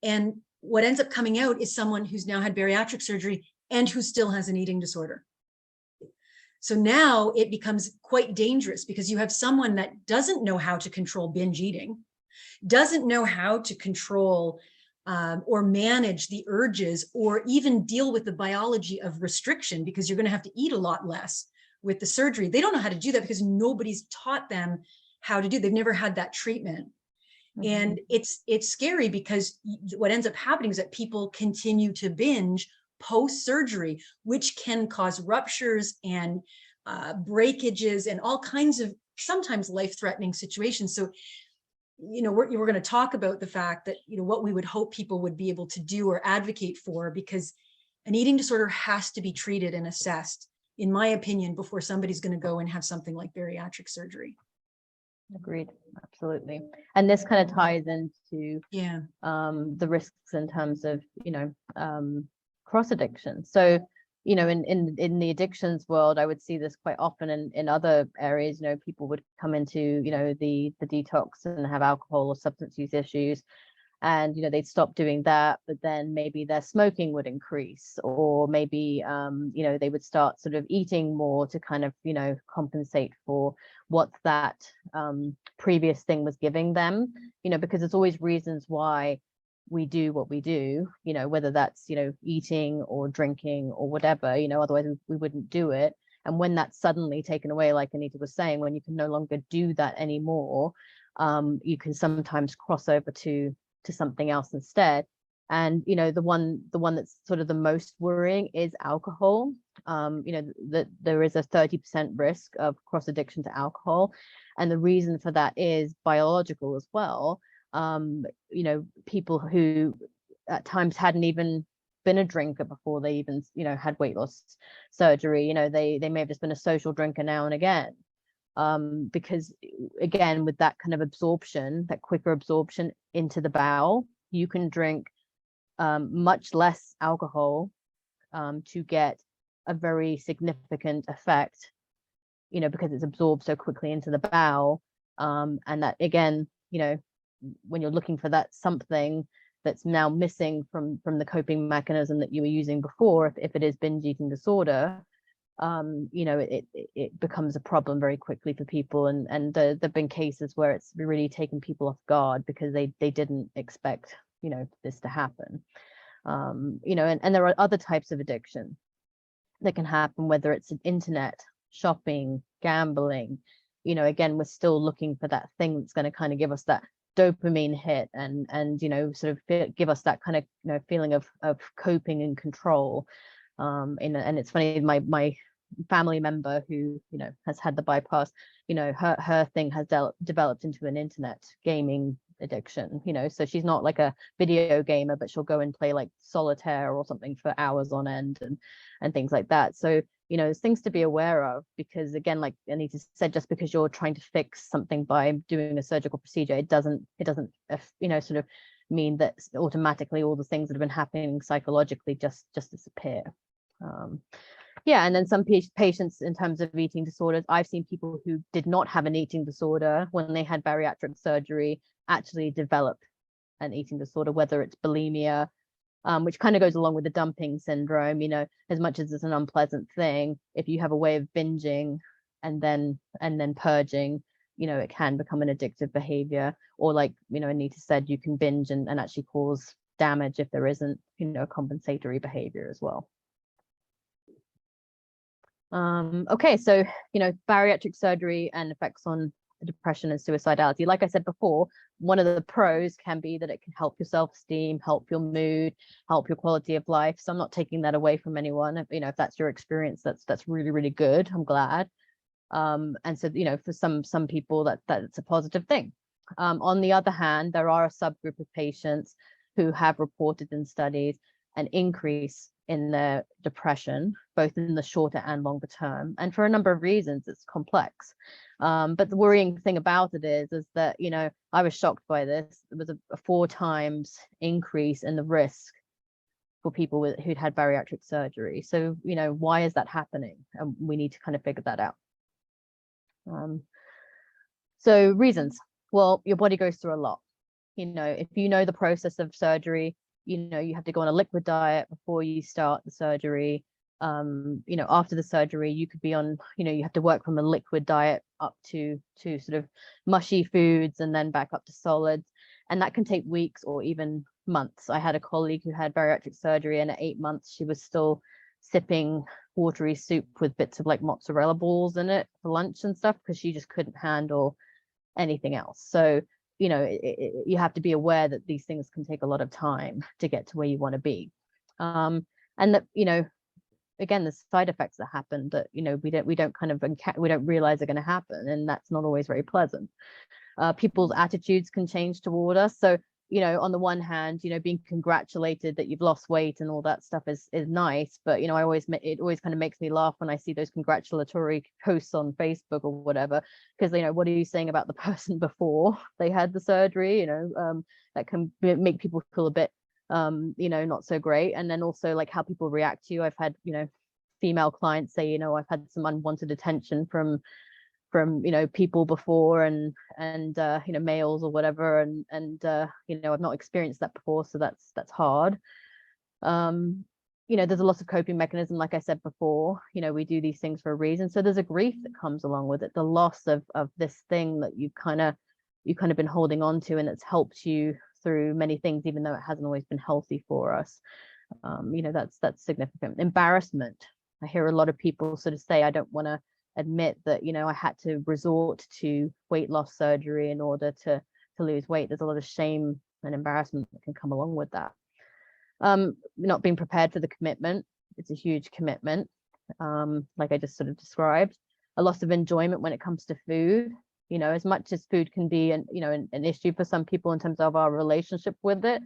And what ends up coming out is someone who's now had bariatric surgery and who still has an eating disorder. So now it becomes quite dangerous because you have someone that doesn't know how to control binge eating, doesn't know how to control or manage the urges or even deal with the biology of restriction, because you're going to have to eat a lot less with the surgery. They don't know how to do that because nobody's taught them how to do. They've never had that treatment. Mm-hmm. And it's scary because what ends up happening is that people continue to binge post-surgery, which can cause ruptures and breakages and all kinds of sometimes life-threatening situations. So, you know, we're going to talk about the fact that, you know, what we would hope people would be able to do or advocate for, because an eating disorder has to be treated and assessed, in my opinion, before somebody's going to go and have something like bariatric surgery. Agreed, absolutely. And this kind of ties into the risks in terms of, you know, cross addiction. So, you know, in the addictions world, I would see this quite often in other areas. You know, people would come into, you know, the detox and have alcohol or substance use issues, and, you know, they'd stop doing that, but then maybe their smoking would increase, or maybe, you know, they would start sort of eating more to kind of, you know, compensate for what that previous thing was giving them, you know, because there's always reasons why we do what we do, you know, whether that's, you know, eating or drinking or whatever, you know, otherwise we wouldn't do it. And when that's suddenly taken away, like Anita was saying, when you can no longer do that anymore, you can sometimes cross over to something else instead. And, you know, the one that's sort of the most worrying is alcohol. You know, that there is a 30% risk of cross addiction to alcohol. And the reason for that is biological as well. You know, people who at times hadn't even been a drinker before they even, you know, had weight loss surgery, you know, they may have just been a social drinker now and again. Because again, with that kind of absorption, that quicker absorption into the bowel, you can drink much less alcohol to get a very significant effect, you know, because it's absorbed so quickly into the bowel. And that, again, you know, when you're looking for that something that's now missing from the coping mechanism that you were using before, if it is binge eating disorder, you know, it becomes a problem very quickly for people. And there've been cases where it's really taken people off guard because they didn't expect, you know, this to happen. You know, and there are other types of addiction that can happen, whether it's internet, shopping, gambling. You know, again, we're still looking for that thing that's going to kind of give us that dopamine hit and you know, sort of give us that kind of, you know, feeling of coping and control. And it's funny, my family member who, you know, has had the bypass, you know, her thing has developed into an internet gaming addiction, you know, so she's not like a video gamer, but she'll go and play like solitaire or something for hours on end and things like that. So, you know, there's things to be aware of, because again, like Anita said, just because you're trying to fix something by doing a surgical procedure, it doesn't you know, sort of mean that automatically all the things that have been happening psychologically just disappear. Yeah, and then some patients in terms of eating disorders, I've seen people who did not have an eating disorder when they had bariatric surgery actually develop an eating disorder, whether it's bulimia, which kind of goes along with the dumping syndrome. You know, as much as it's an unpleasant thing, if you have a way of binging and then purging, you know, it can become an addictive behavior. Or like, you know, Anita said, you can binge and actually cause damage if there isn't, you know, compensatory behavior as well. Okay, so, you know, bariatric surgery and effects on depression and suicidality. Like I said before, one of the pros can be that it can help your self-esteem, help your mood, help your quality of life. So I'm not taking that away from anyone. If that's your experience, that's really, really good. I'm glad. And so, for some people that's a positive thing. On the other hand, there are a subgroup of patients who have reported in studies an increase in their depression, both in the shorter and longer term. And for a number of reasons, it's complex. But the worrying thing about it is that, I was shocked by this. It was a 4 times increase in the risk for people who'd had bariatric surgery. So, why is that happening? And we need to kind of figure that out. So reasons. Well, your body goes through a lot. If you know the process of surgery, you have to go on a liquid diet before you start the surgery. After the surgery, you could be on, you have to work from a liquid diet up to sort of mushy foods and then back up to solids. And that can take weeks or even months. I had a colleague who had bariatric surgery, and at 8 months, she was still sipping watery soup with bits of like mozzarella balls in it for lunch and stuff, because she just couldn't handle anything else. So, you have to be aware that these things can take a lot of time to get to where you want to be. And that, again, the side effects that happen that, we don't realize are going to happen. And that's not always very pleasant. People's attitudes can change toward us. So, on the one hand, being congratulated that you've lost weight and all that stuff is nice. But, it always kind of makes me laugh when I see those congratulatory posts on Facebook or whatever, because, what are you saying about the person before they had the surgery? That can make people feel a bit, not so great. And then also like how people react to you. I've had, female clients say, I've had some unwanted attention from people before and males or whatever, and I've not experienced that before, so that's hard. There's a lot of coping mechanism, like I said before. We do these things for a reason. So there's a grief that comes along with it, the loss of this thing that you've kind of been holding on to, and it's helped you through many things, even though it hasn't always been healthy for us. That's significant. Embarrassment. I hear a lot of people sort of say, I don't want to admit that I had to resort to weight loss surgery in order to lose weight. There's a lot of shame and embarrassment that can come along with that. Not being prepared for the commitment. It's a huge commitment, like I just sort of described. A loss of enjoyment when it comes to food. As much as food can be an issue for some people in terms of our relationship with it,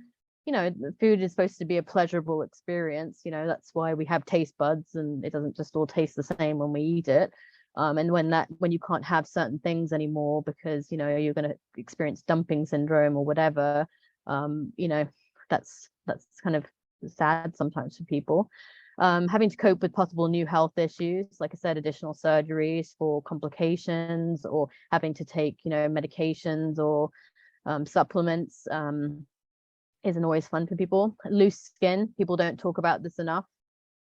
food is supposed to be a pleasurable experience. That's why we have taste buds, and it doesn't just all taste the same when we eat it. And when you can't have certain things anymore because you're going to experience dumping syndrome or whatever, that's kind of sad sometimes for people. Having to cope with possible new health issues, like I said, additional surgeries for complications, or having to take medications or supplements isn't always fun for people. Loose skin, people don't talk about this enough.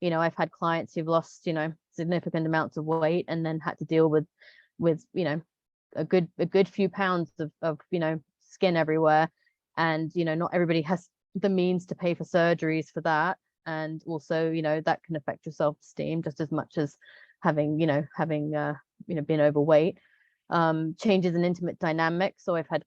I've had clients who've lost significant amounts of weight and then had to deal with a good few pounds of skin everywhere, and not everybody has the means to pay for surgeries for that. And also that can affect your self-esteem just as much as having been overweight. Changes in intimate dynamics. So I've had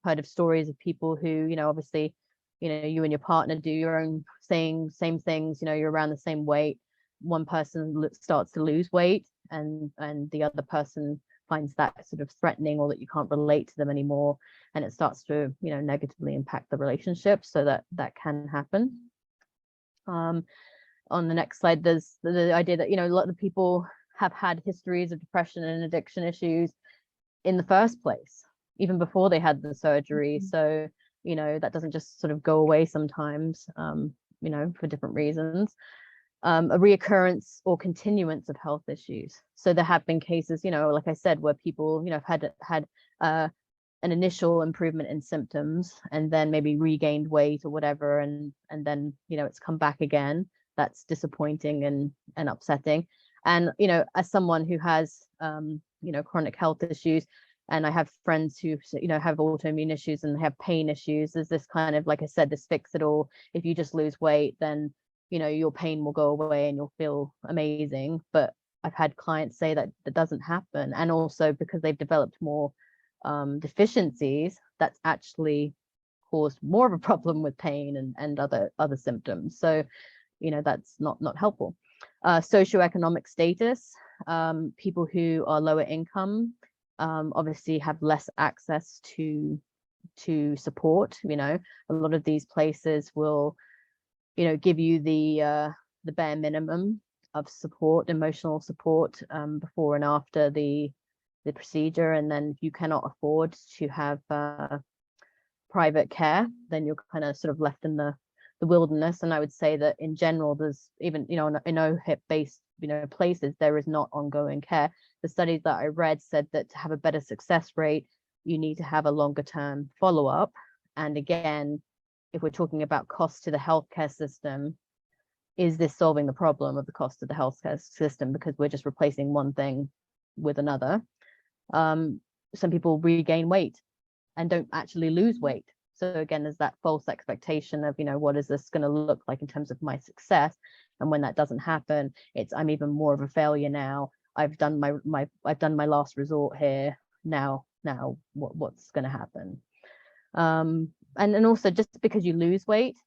heard of stories of people who obviously you and your partner do your own same things, you're around the same weight. One person starts to lose weight, and the other person finds that sort of threatening, or that you can't relate to them anymore, and it starts to negatively impact the relationship. So that can happen. On the next slide, there's the idea that a lot of people have had histories of depression and addiction issues in the first place, even before they had the surgery. So that doesn't just sort of go away sometimes, for different reasons. A reoccurrence or continuance of health issues. So there have been cases, like I said, where people, have had an initial improvement in symptoms and then maybe regained weight or whatever, and then it's come back again. That's disappointing and upsetting. And as someone who has chronic health issues, and I have friends who have autoimmune issues and have pain issues, there's this kind of, like I said, this fix it all. If you just lose weight, then your pain will go away and you'll feel amazing. But I've had clients say that doesn't happen, and also because they've developed more deficiencies, that's actually caused more of a problem with pain and other symptoms. So, you know, that's not helpful. Socioeconomic status, people who are lower income obviously have less access to support. You know, a lot of these places will, you know, give you the bare minimum of support, emotional support, before and after the procedure. And then if you cannot afford to have private care, then you're kind of sort of left in the wilderness. And I would say that in general, there's even, you know, in OHIP based, you know, places, there is not ongoing care. The studies that I read said that to have a better success rate, you need to have a longer term follow-up. And again, if we're talking about cost to the healthcare system, is this solving the problem of the cost of the healthcare system? Because we're just replacing one thing with another. Some people regain weight and don't actually lose weight. So again, there's that false expectation of, you know, what is this going to look like in terms of my success? And when that doesn't happen, it's, I'm even more of a failure now. I've done I've done my last resort here. Now what's going to happen? And also, just because you lose weight,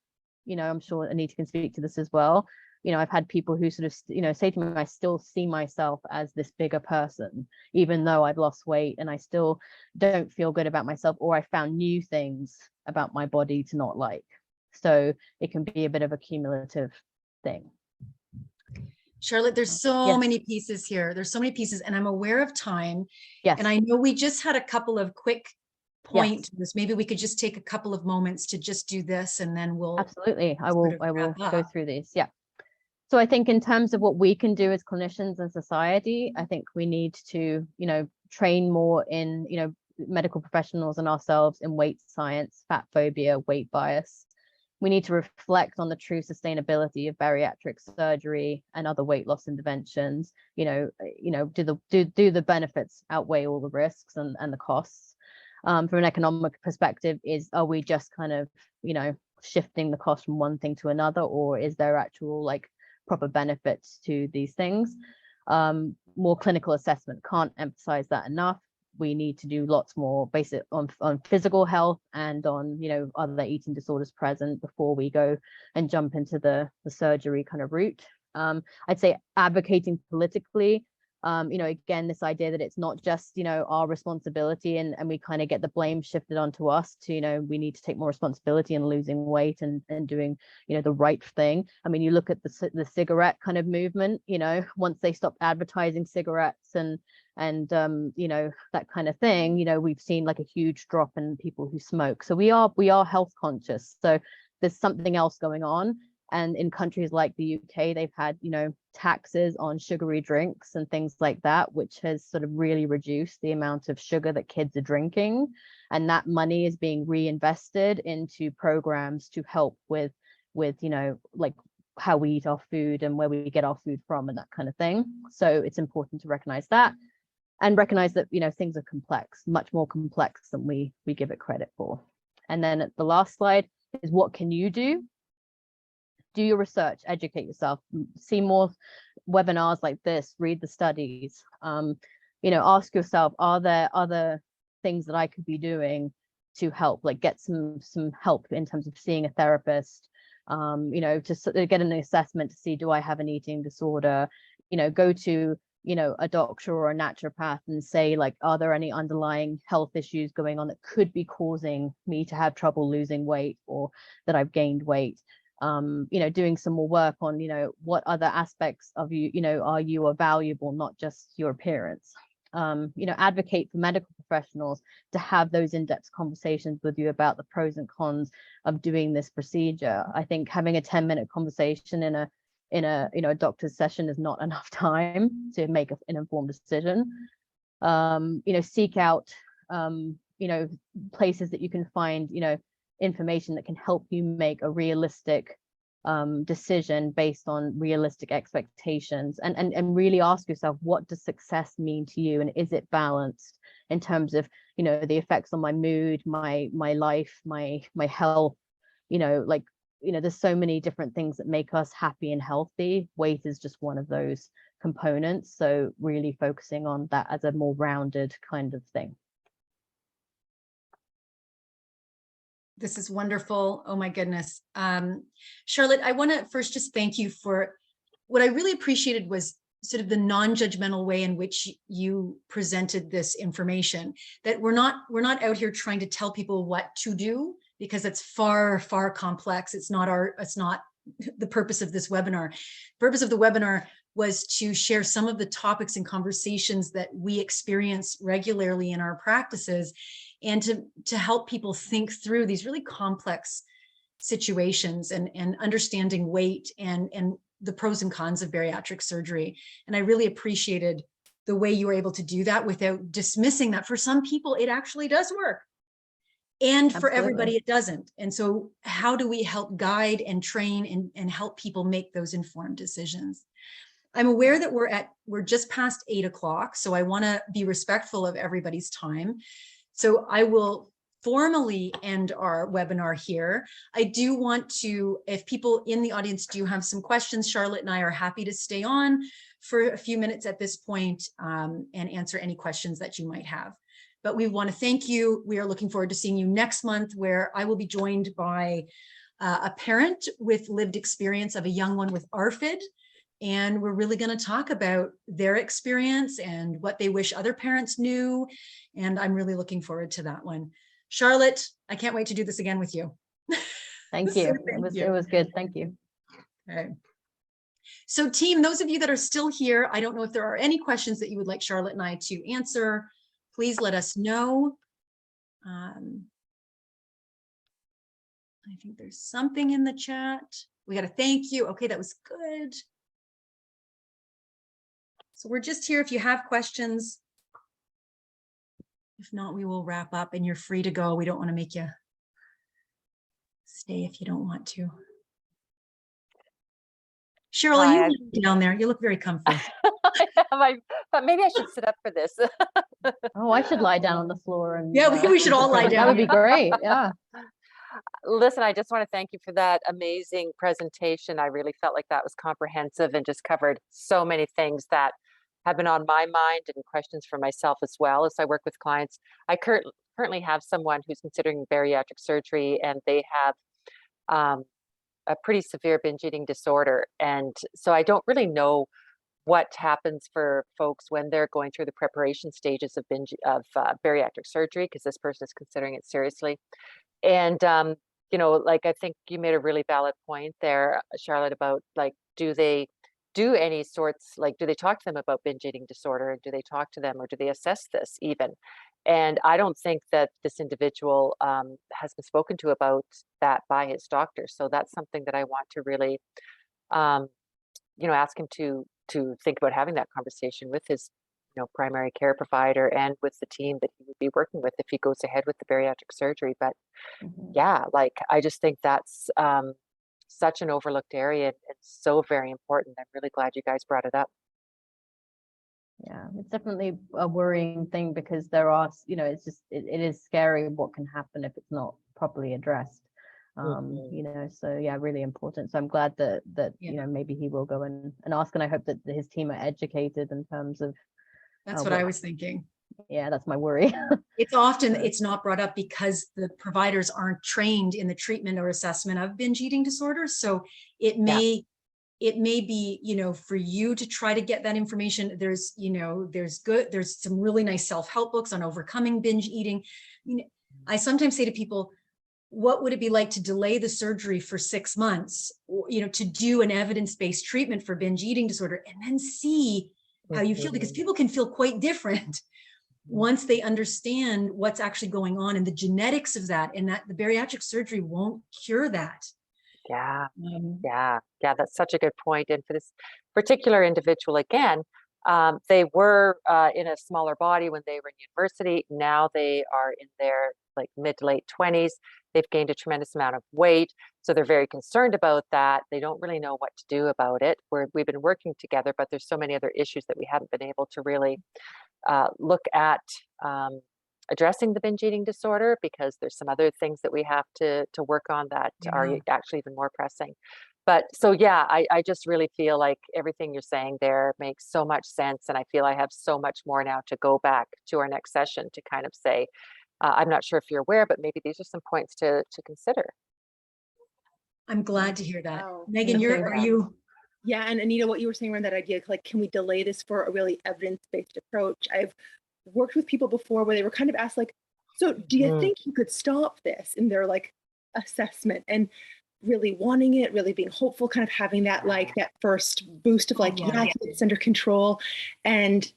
you know, I'm sure Anita can speak to this as well. You know, I've had people who sort of, you know, say to me, I still see myself as this bigger person, even though I've lost weight, and I still don't feel good about myself, or I found new things about my body to not like. So it can be a bit of a cumulative thing. Charlotte, there's so Yes. many pieces here. There's so many pieces, and I'm aware of time. Yes. And I know we just had a couple of quick pointers. Yes. Maybe we could just take a couple of moments to just do this, and then we'll absolutely. I will wrap go up. through these. Yeah. So I think in terms of what we can do as clinicians and society, I think we need to, you know, train more in, you know, medical professionals and ourselves in weight science, fat phobia, weight bias. We need to reflect on the true sustainability of bariatric surgery and other weight loss interventions. You know, do the benefits outweigh all the risks and the costs? From an economic perspective, are we just kind of, you know, shifting the cost from one thing to another, or is there actual like proper benefits to these things? More clinical assessment, can't emphasize that enough. We need to do lots more basic on physical health and on, you know, are there eating disorders present before we go and jump into the surgery kind of route. I'd say advocating politically, you know, again, this idea that it's not just, you know, our responsibility and we kind of get the blame shifted onto us to, you know, we need to take more responsibility in losing weight and doing, you know, the right thing. I mean, you look at the cigarette kind of movement, you know, once they stopped advertising cigarettes and you know, that kind of thing, you know, we've seen like a huge drop in people who smoke. So we are health conscious. So there's something else going on. And in countries like the UK, they've had, you know, taxes on sugary drinks and things like that, which has sort of really reduced the amount of sugar that kids are drinking. And that money is being reinvested into programs to help with, you know, like how we eat our food and where we get our food from and that kind of thing. So it's important to recognize that and recognize that, you know, things are complex, much more complex than we give it credit for. And then at the last slide is, what can you do? Do your research, educate yourself, see more webinars like this, read the studies, you know, ask yourself, are there other things that I could be doing to help, like get some help in terms of seeing a therapist, you know, to get an assessment to see, do I have an eating disorder, you know, go to, you know, a doctor or a naturopath and say, like, are there any underlying health issues going on that could be causing me to have trouble losing weight or that I've gained weight? You know, doing some more work on, you know, what other aspects of you, you know, are you valuable, not just your appearance. You know, advocate for medical professionals to have those in-depth conversations with you about the pros and cons of doing this procedure. I think having a 10-minute conversation in a you know, a doctor's session is not enough time to make an informed decision. You know, seek out you know, places that you can find, you know, information that can help you make a realistic decision based on realistic expectations, and really ask yourself, what does success mean to you, and is it balanced in terms of, you know, the effects on my mood, my life, my health, you know, like, you know, there's so many different things that make us happy and healthy. Weight is just one of those components, so really focusing on that as a more rounded kind of thing. This is wonderful. Oh my goodness. Charlotte, I want to first just thank you for what I really appreciated was sort of the non-judgmental way in which you presented this information, that we're not out here trying to tell people what to do, because it's far, far complex. It's not the purpose of this webinar. The purpose of the webinar was to share some of the topics and conversations that we experience regularly in our practices, and to help people think through these really complex situations and understanding weight and the pros and cons of bariatric surgery. And I really appreciated the way you were able to do that without dismissing that. For some people, it actually does work. And for everybody, it doesn't. And so how do we help guide and train and help people make those informed decisions? I'm aware that we're just past 8 o'clock, so I want to be respectful of everybody's time. So I will formally end our webinar here. I do want to, if people in the audience do have some questions, Charlotte and I are happy to stay on for a few minutes at this point and answer any questions that you might have. But we want to thank you. We are looking forward to seeing you next month, where I will be joined by a parent with lived experience of a young one with ARFID. And we're really going to talk about their experience and what they wish other parents knew. And I'm really looking forward to that one. Charlotte, I can't wait to do this again with you. Thank you. It was good. Thank you. Okay. So team, those of you that are still here, I don't know if there are any questions that you would like Charlotte and I to answer. Please let us know. I think there's something in the chat. We got to thank you. Okay, that was good. So we're just here if you have questions. If not, we will wrap up and you're free to go. We don't want to make you stay if you don't want to. Cheryl, Hi, you down there, you look very comfy. but maybe I should sit up for this. Oh, I should lie down on the floor. And yeah, we should all lie down. That would be great. Yeah. Listen, I just want to thank you for that amazing presentation. I really felt like that was comprehensive and just covered so many things that have been on my mind and questions for myself as well as I work with clients. I currently have someone who's considering bariatric surgery, and they have a pretty severe binge eating disorder. And so I don't really know what happens for folks when they're going through the preparation stages of bariatric surgery, because this person is considering it seriously. And you know, like, I think you made a really valid point there, Charlotte, about like, do they do any sorts, like, do they talk to them about binge eating disorder? Do they talk to them, or do they assess this even? And I don't think that this individual has been spoken to about that by his doctor. So that's something that I want to really, you know, ask him to think about having that conversation with his, you know, primary care provider and with the team that he would be working with if he goes ahead with the bariatric surgery. But yeah, like, I just think that's such an overlooked area and so very important. I'm really glad you guys brought it up. Yeah, it's definitely a worrying thing, because there are, you know, it's just, it is scary what can happen if it's not properly addressed. You know, so yeah, really important. So I'm glad that you know, maybe he will go and ask, and I hope that his team are educated in terms of. That's what I was thinking. Yeah, that's my worry. It's not brought up because the providers aren't trained in the treatment or assessment of binge eating disorders. So it may be, you know, for you to try to get that information. There's, you know, there's some really nice self-help books on overcoming binge eating. You know, I sometimes say to people, what would it be like to delay the surgery for 6 months, or, you know, to do an evidence-based treatment for binge eating disorder and then see how you feel, because people can feel quite different once they understand what's actually going on and the genetics of that, and that the bariatric surgery won't cure that. Yeah, that's such a good point. And for this particular individual, again, they were in a smaller body when they were in university. Now they are in their like mid to late 20s. They've gained a tremendous amount of weight. So they're very concerned about that. They don't really know what to do about it. We've been working together, but there's so many other issues that we haven't been able to really look at addressing the binge eating disorder, because there's some other things that we have to work on that are actually even more pressing. But so, yeah, I just really feel like everything you're saying there makes so much sense. And I feel I have so much more now to go back to our next session to kind of say, I'm not sure if you're aware, but maybe these are some points to consider. I'm glad to hear that. Wow. Megan, Okay. are you? Yeah, and Anita, what you were saying around that idea, like, can we delay this for a really evidence-based approach? I've worked with people before where they were kind of asked, like, so do you think you could stop this in their like assessment, and really wanting it, really being hopeful, kind of having that like that first boost of like, yeah, it's under control. And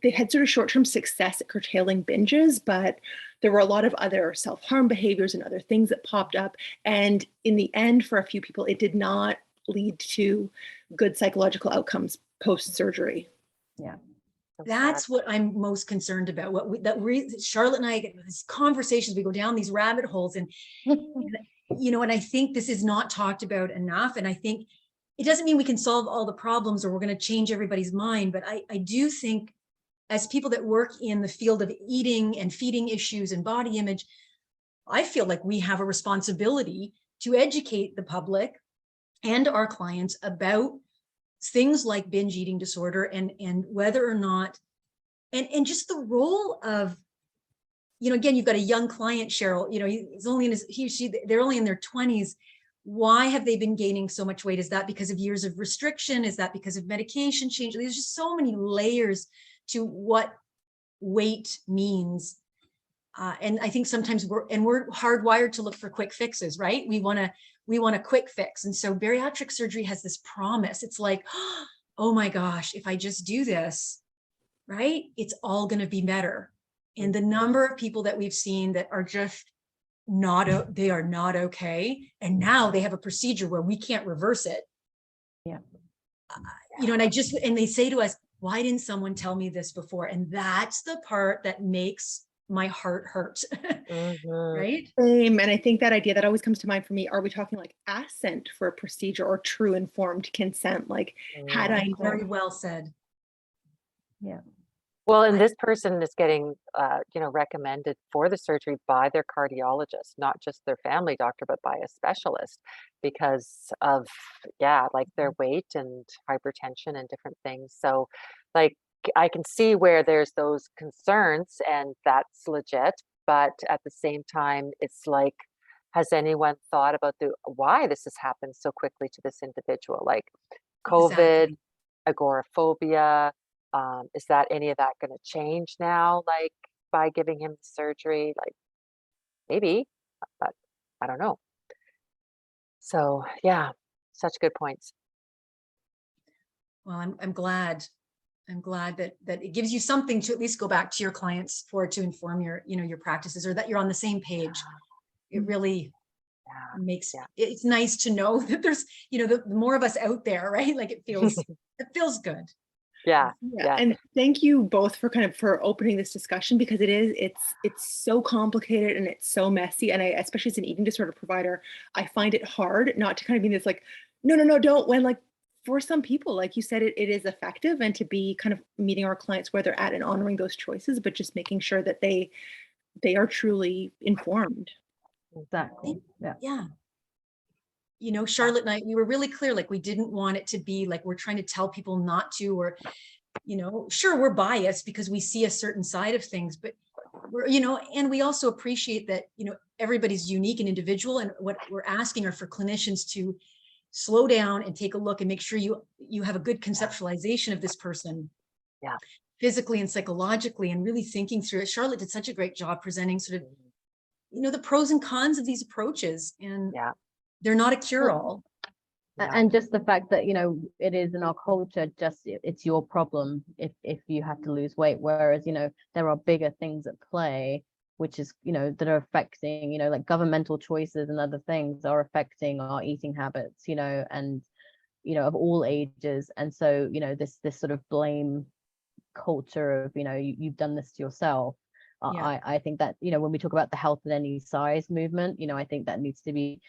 they had sort of short-term success at curtailing binges, but there were a lot of other self-harm behaviors and other things that popped up. And in the end, for a few people, it did not lead to good psychological outcomes post-surgery. Yeah. That's what I'm most concerned about. Charlotte and I get these conversations, we go down these rabbit holes, and and I think this is not talked about enough. And I think it doesn't mean we can solve all the problems or we're going to change everybody's mind. But I do think, as people that work in the field of eating and feeding issues and body image, I feel like we have a responsibility to educate the public and our clients about things like binge eating disorder, and whether or not, and just the role of, again, you've got a young client, Cheryl, he's only in they're only in their 20s. Why have they been gaining so much weight? Is that because of years of restriction? Is that because of medication change? There's just so many layers to what weight means. And I think sometimes we're hardwired to look for quick fixes, right? We want a quick fix. And so bariatric surgery has this promise. It's like, oh my gosh, if I just do this, right, it's all going to be better. And the number of people that we've seen that are just they are not okay. And now they have a procedure where we can't reverse it. Yeah. And they say to us, why didn't someone tell me this before? And that's the part that makes my heart hurt. Right? Same. And I think that idea that always comes to mind for me, are we talking like assent for a procedure or true informed consent? Like, had I known? Very well said. Yeah. Well, and this person is getting, recommended for the surgery by their cardiologist, not just their family doctor, but by a specialist, because of, like their weight and hypertension and different things. So, like, I can see where there's those concerns, and that's legit. But at the same time, it's like, has anyone thought about why this has happened so quickly to this individual? Like COVID, agoraphobia. Is that any of that going to change now, like by giving him surgery? Like, maybe, but I don't know. So yeah, such good points. Well, I'm glad that it gives you something to at least go back to your clients to inform your practices, or that you're on the same page. It really makes it's nice to know that there's the more of us out there, right? Like it feels good. Yeah. And thank you both for opening this discussion, because it's so complicated and it's so messy. And I, especially as an eating disorder provider, I find it hard not to kind of be this like, no, don't, when like, for some people, like you said, it is effective, and to be kind of meeting our clients where they're at and honoring those choices, but just making sure that they are truly informed. Exactly. Yeah. Charlotte and I, we were really clear, like we didn't want it to be like we're trying to tell people not to, or, sure, we're biased because we see a certain side of things, but we're, and we also appreciate that, everybody's unique and individual. And what we're asking are for clinicians to slow down and take a look and make sure you have a good conceptualization of this person. Yeah. Physically and psychologically, and really thinking through it. Charlotte did such a great job presenting sort of, the pros and cons of these approaches, and they're not a cure-all. And just the fact that, it is in our culture, just it's your problem if you have to lose weight, whereas, there are bigger things at play, which is, that are affecting, like governmental choices and other things are affecting our eating habits, and, of all ages. And so, this sort of blame culture of, you've done this to yourself. I think that, when we talk about the health at any size movement, I think that needs to be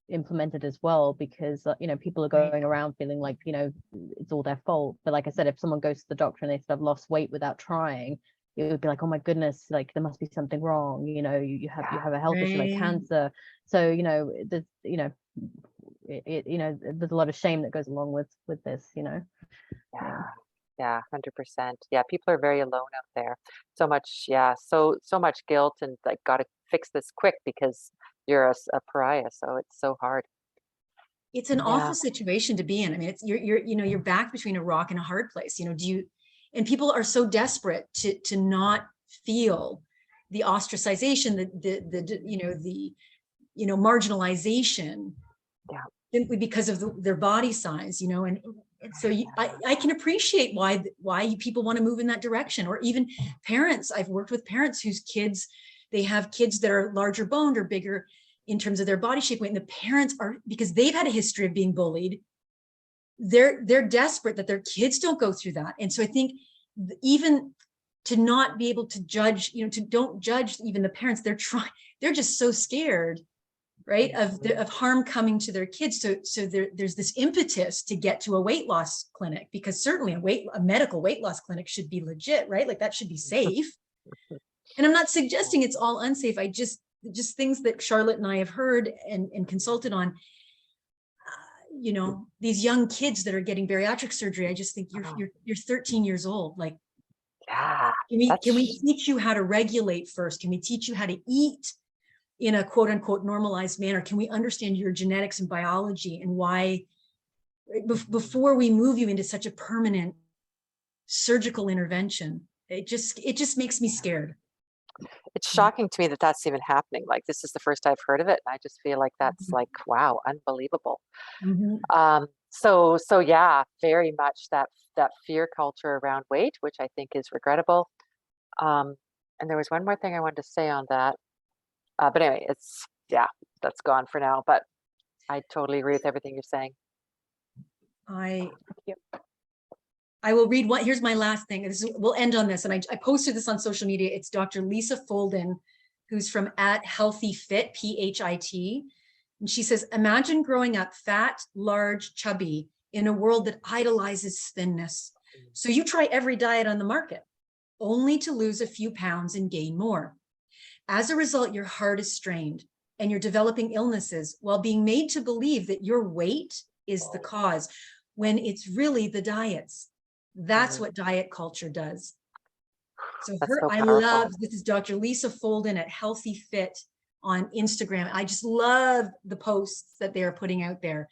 implemented as well, because people are going around feeling like it's all their fault. But like I said, if someone goes to the doctor and they sort of lost weight without trying, it would be like, oh my goodness, like there must be something wrong, you have a health issue like cancer. So there's there's a lot of shame that goes along with this. Yeah, 100%. Yeah, people are very alone out there. So much, yeah, so much guilt and like got to fix this quick because you're a pariah. So it's so hard. It's an Yeah. awful situation to be in. I mean, it's you're back between a rock and a hard place. And people are so desperate to not feel the ostracization, the marginalization, Yeah. simply because of their body size, and so I can appreciate why people want to move in that direction. Or even parents. I've worked with parents whose kids, they have kids that are larger boned or bigger in terms of their body shape weight, and the parents are, because they've had a history of being bullied, they're desperate that their kids don't go through that. And so I think even to not be able to judge, don't judge even the parents. They're just so scared, right, of harm coming to their kids. So there's this impetus to get to a weight loss clinic, because certainly a medical weight loss clinic should be legit, right? Like that should be safe. And I'm not suggesting it's all unsafe. I just things that Charlotte and I have heard and consulted on, these young kids that are getting bariatric surgery. I just think you're 13 years old. Like, Yeah. can we teach you how to regulate first? Can we teach you how to eat in a quote unquote normalized manner? Can we understand your genetics and biology and why, before we move you into such a permanent surgical intervention? It just makes me scared. It's shocking to me that that's even happening. Like this is the first I've heard of it. And I just feel like that's like, wow, unbelievable. Mm-hmm. So yeah, very much that fear culture around weight, which I think is regrettable. And there was one more thing I wanted to say on that. But anyway, that's gone for now. But I totally agree with everything you're saying. I will read one. Here's my last thing. We'll end on this. And I posted this on social media. It's Dr. Lisa Folden, who's from @HealthyFit, PHIT. And she says, imagine growing up fat, large, chubby in a world that idolizes thinness. So you try every diet on the market, only to lose a few pounds and gain more. As a result, your heart is strained and you're developing illnesses while being made to believe that your weight is the cause, when it's really the diets. That's what diet culture does. So I love, this is Dr. Lisa Folden at Healthy Fit on Instagram. I just love the posts that they are putting out there.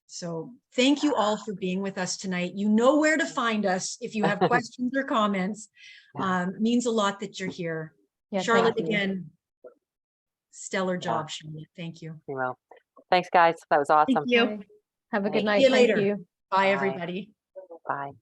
So thank you all for being with us tonight. You know where to find us if you have questions or comments. It means a lot that you're here. Yeah, Charlotte, again, stellar job, Charlotte. Thank you. Well, thanks, guys. That was awesome. Thank you. Have a good night. See you later. Thank you. Bye, everybody. Bye.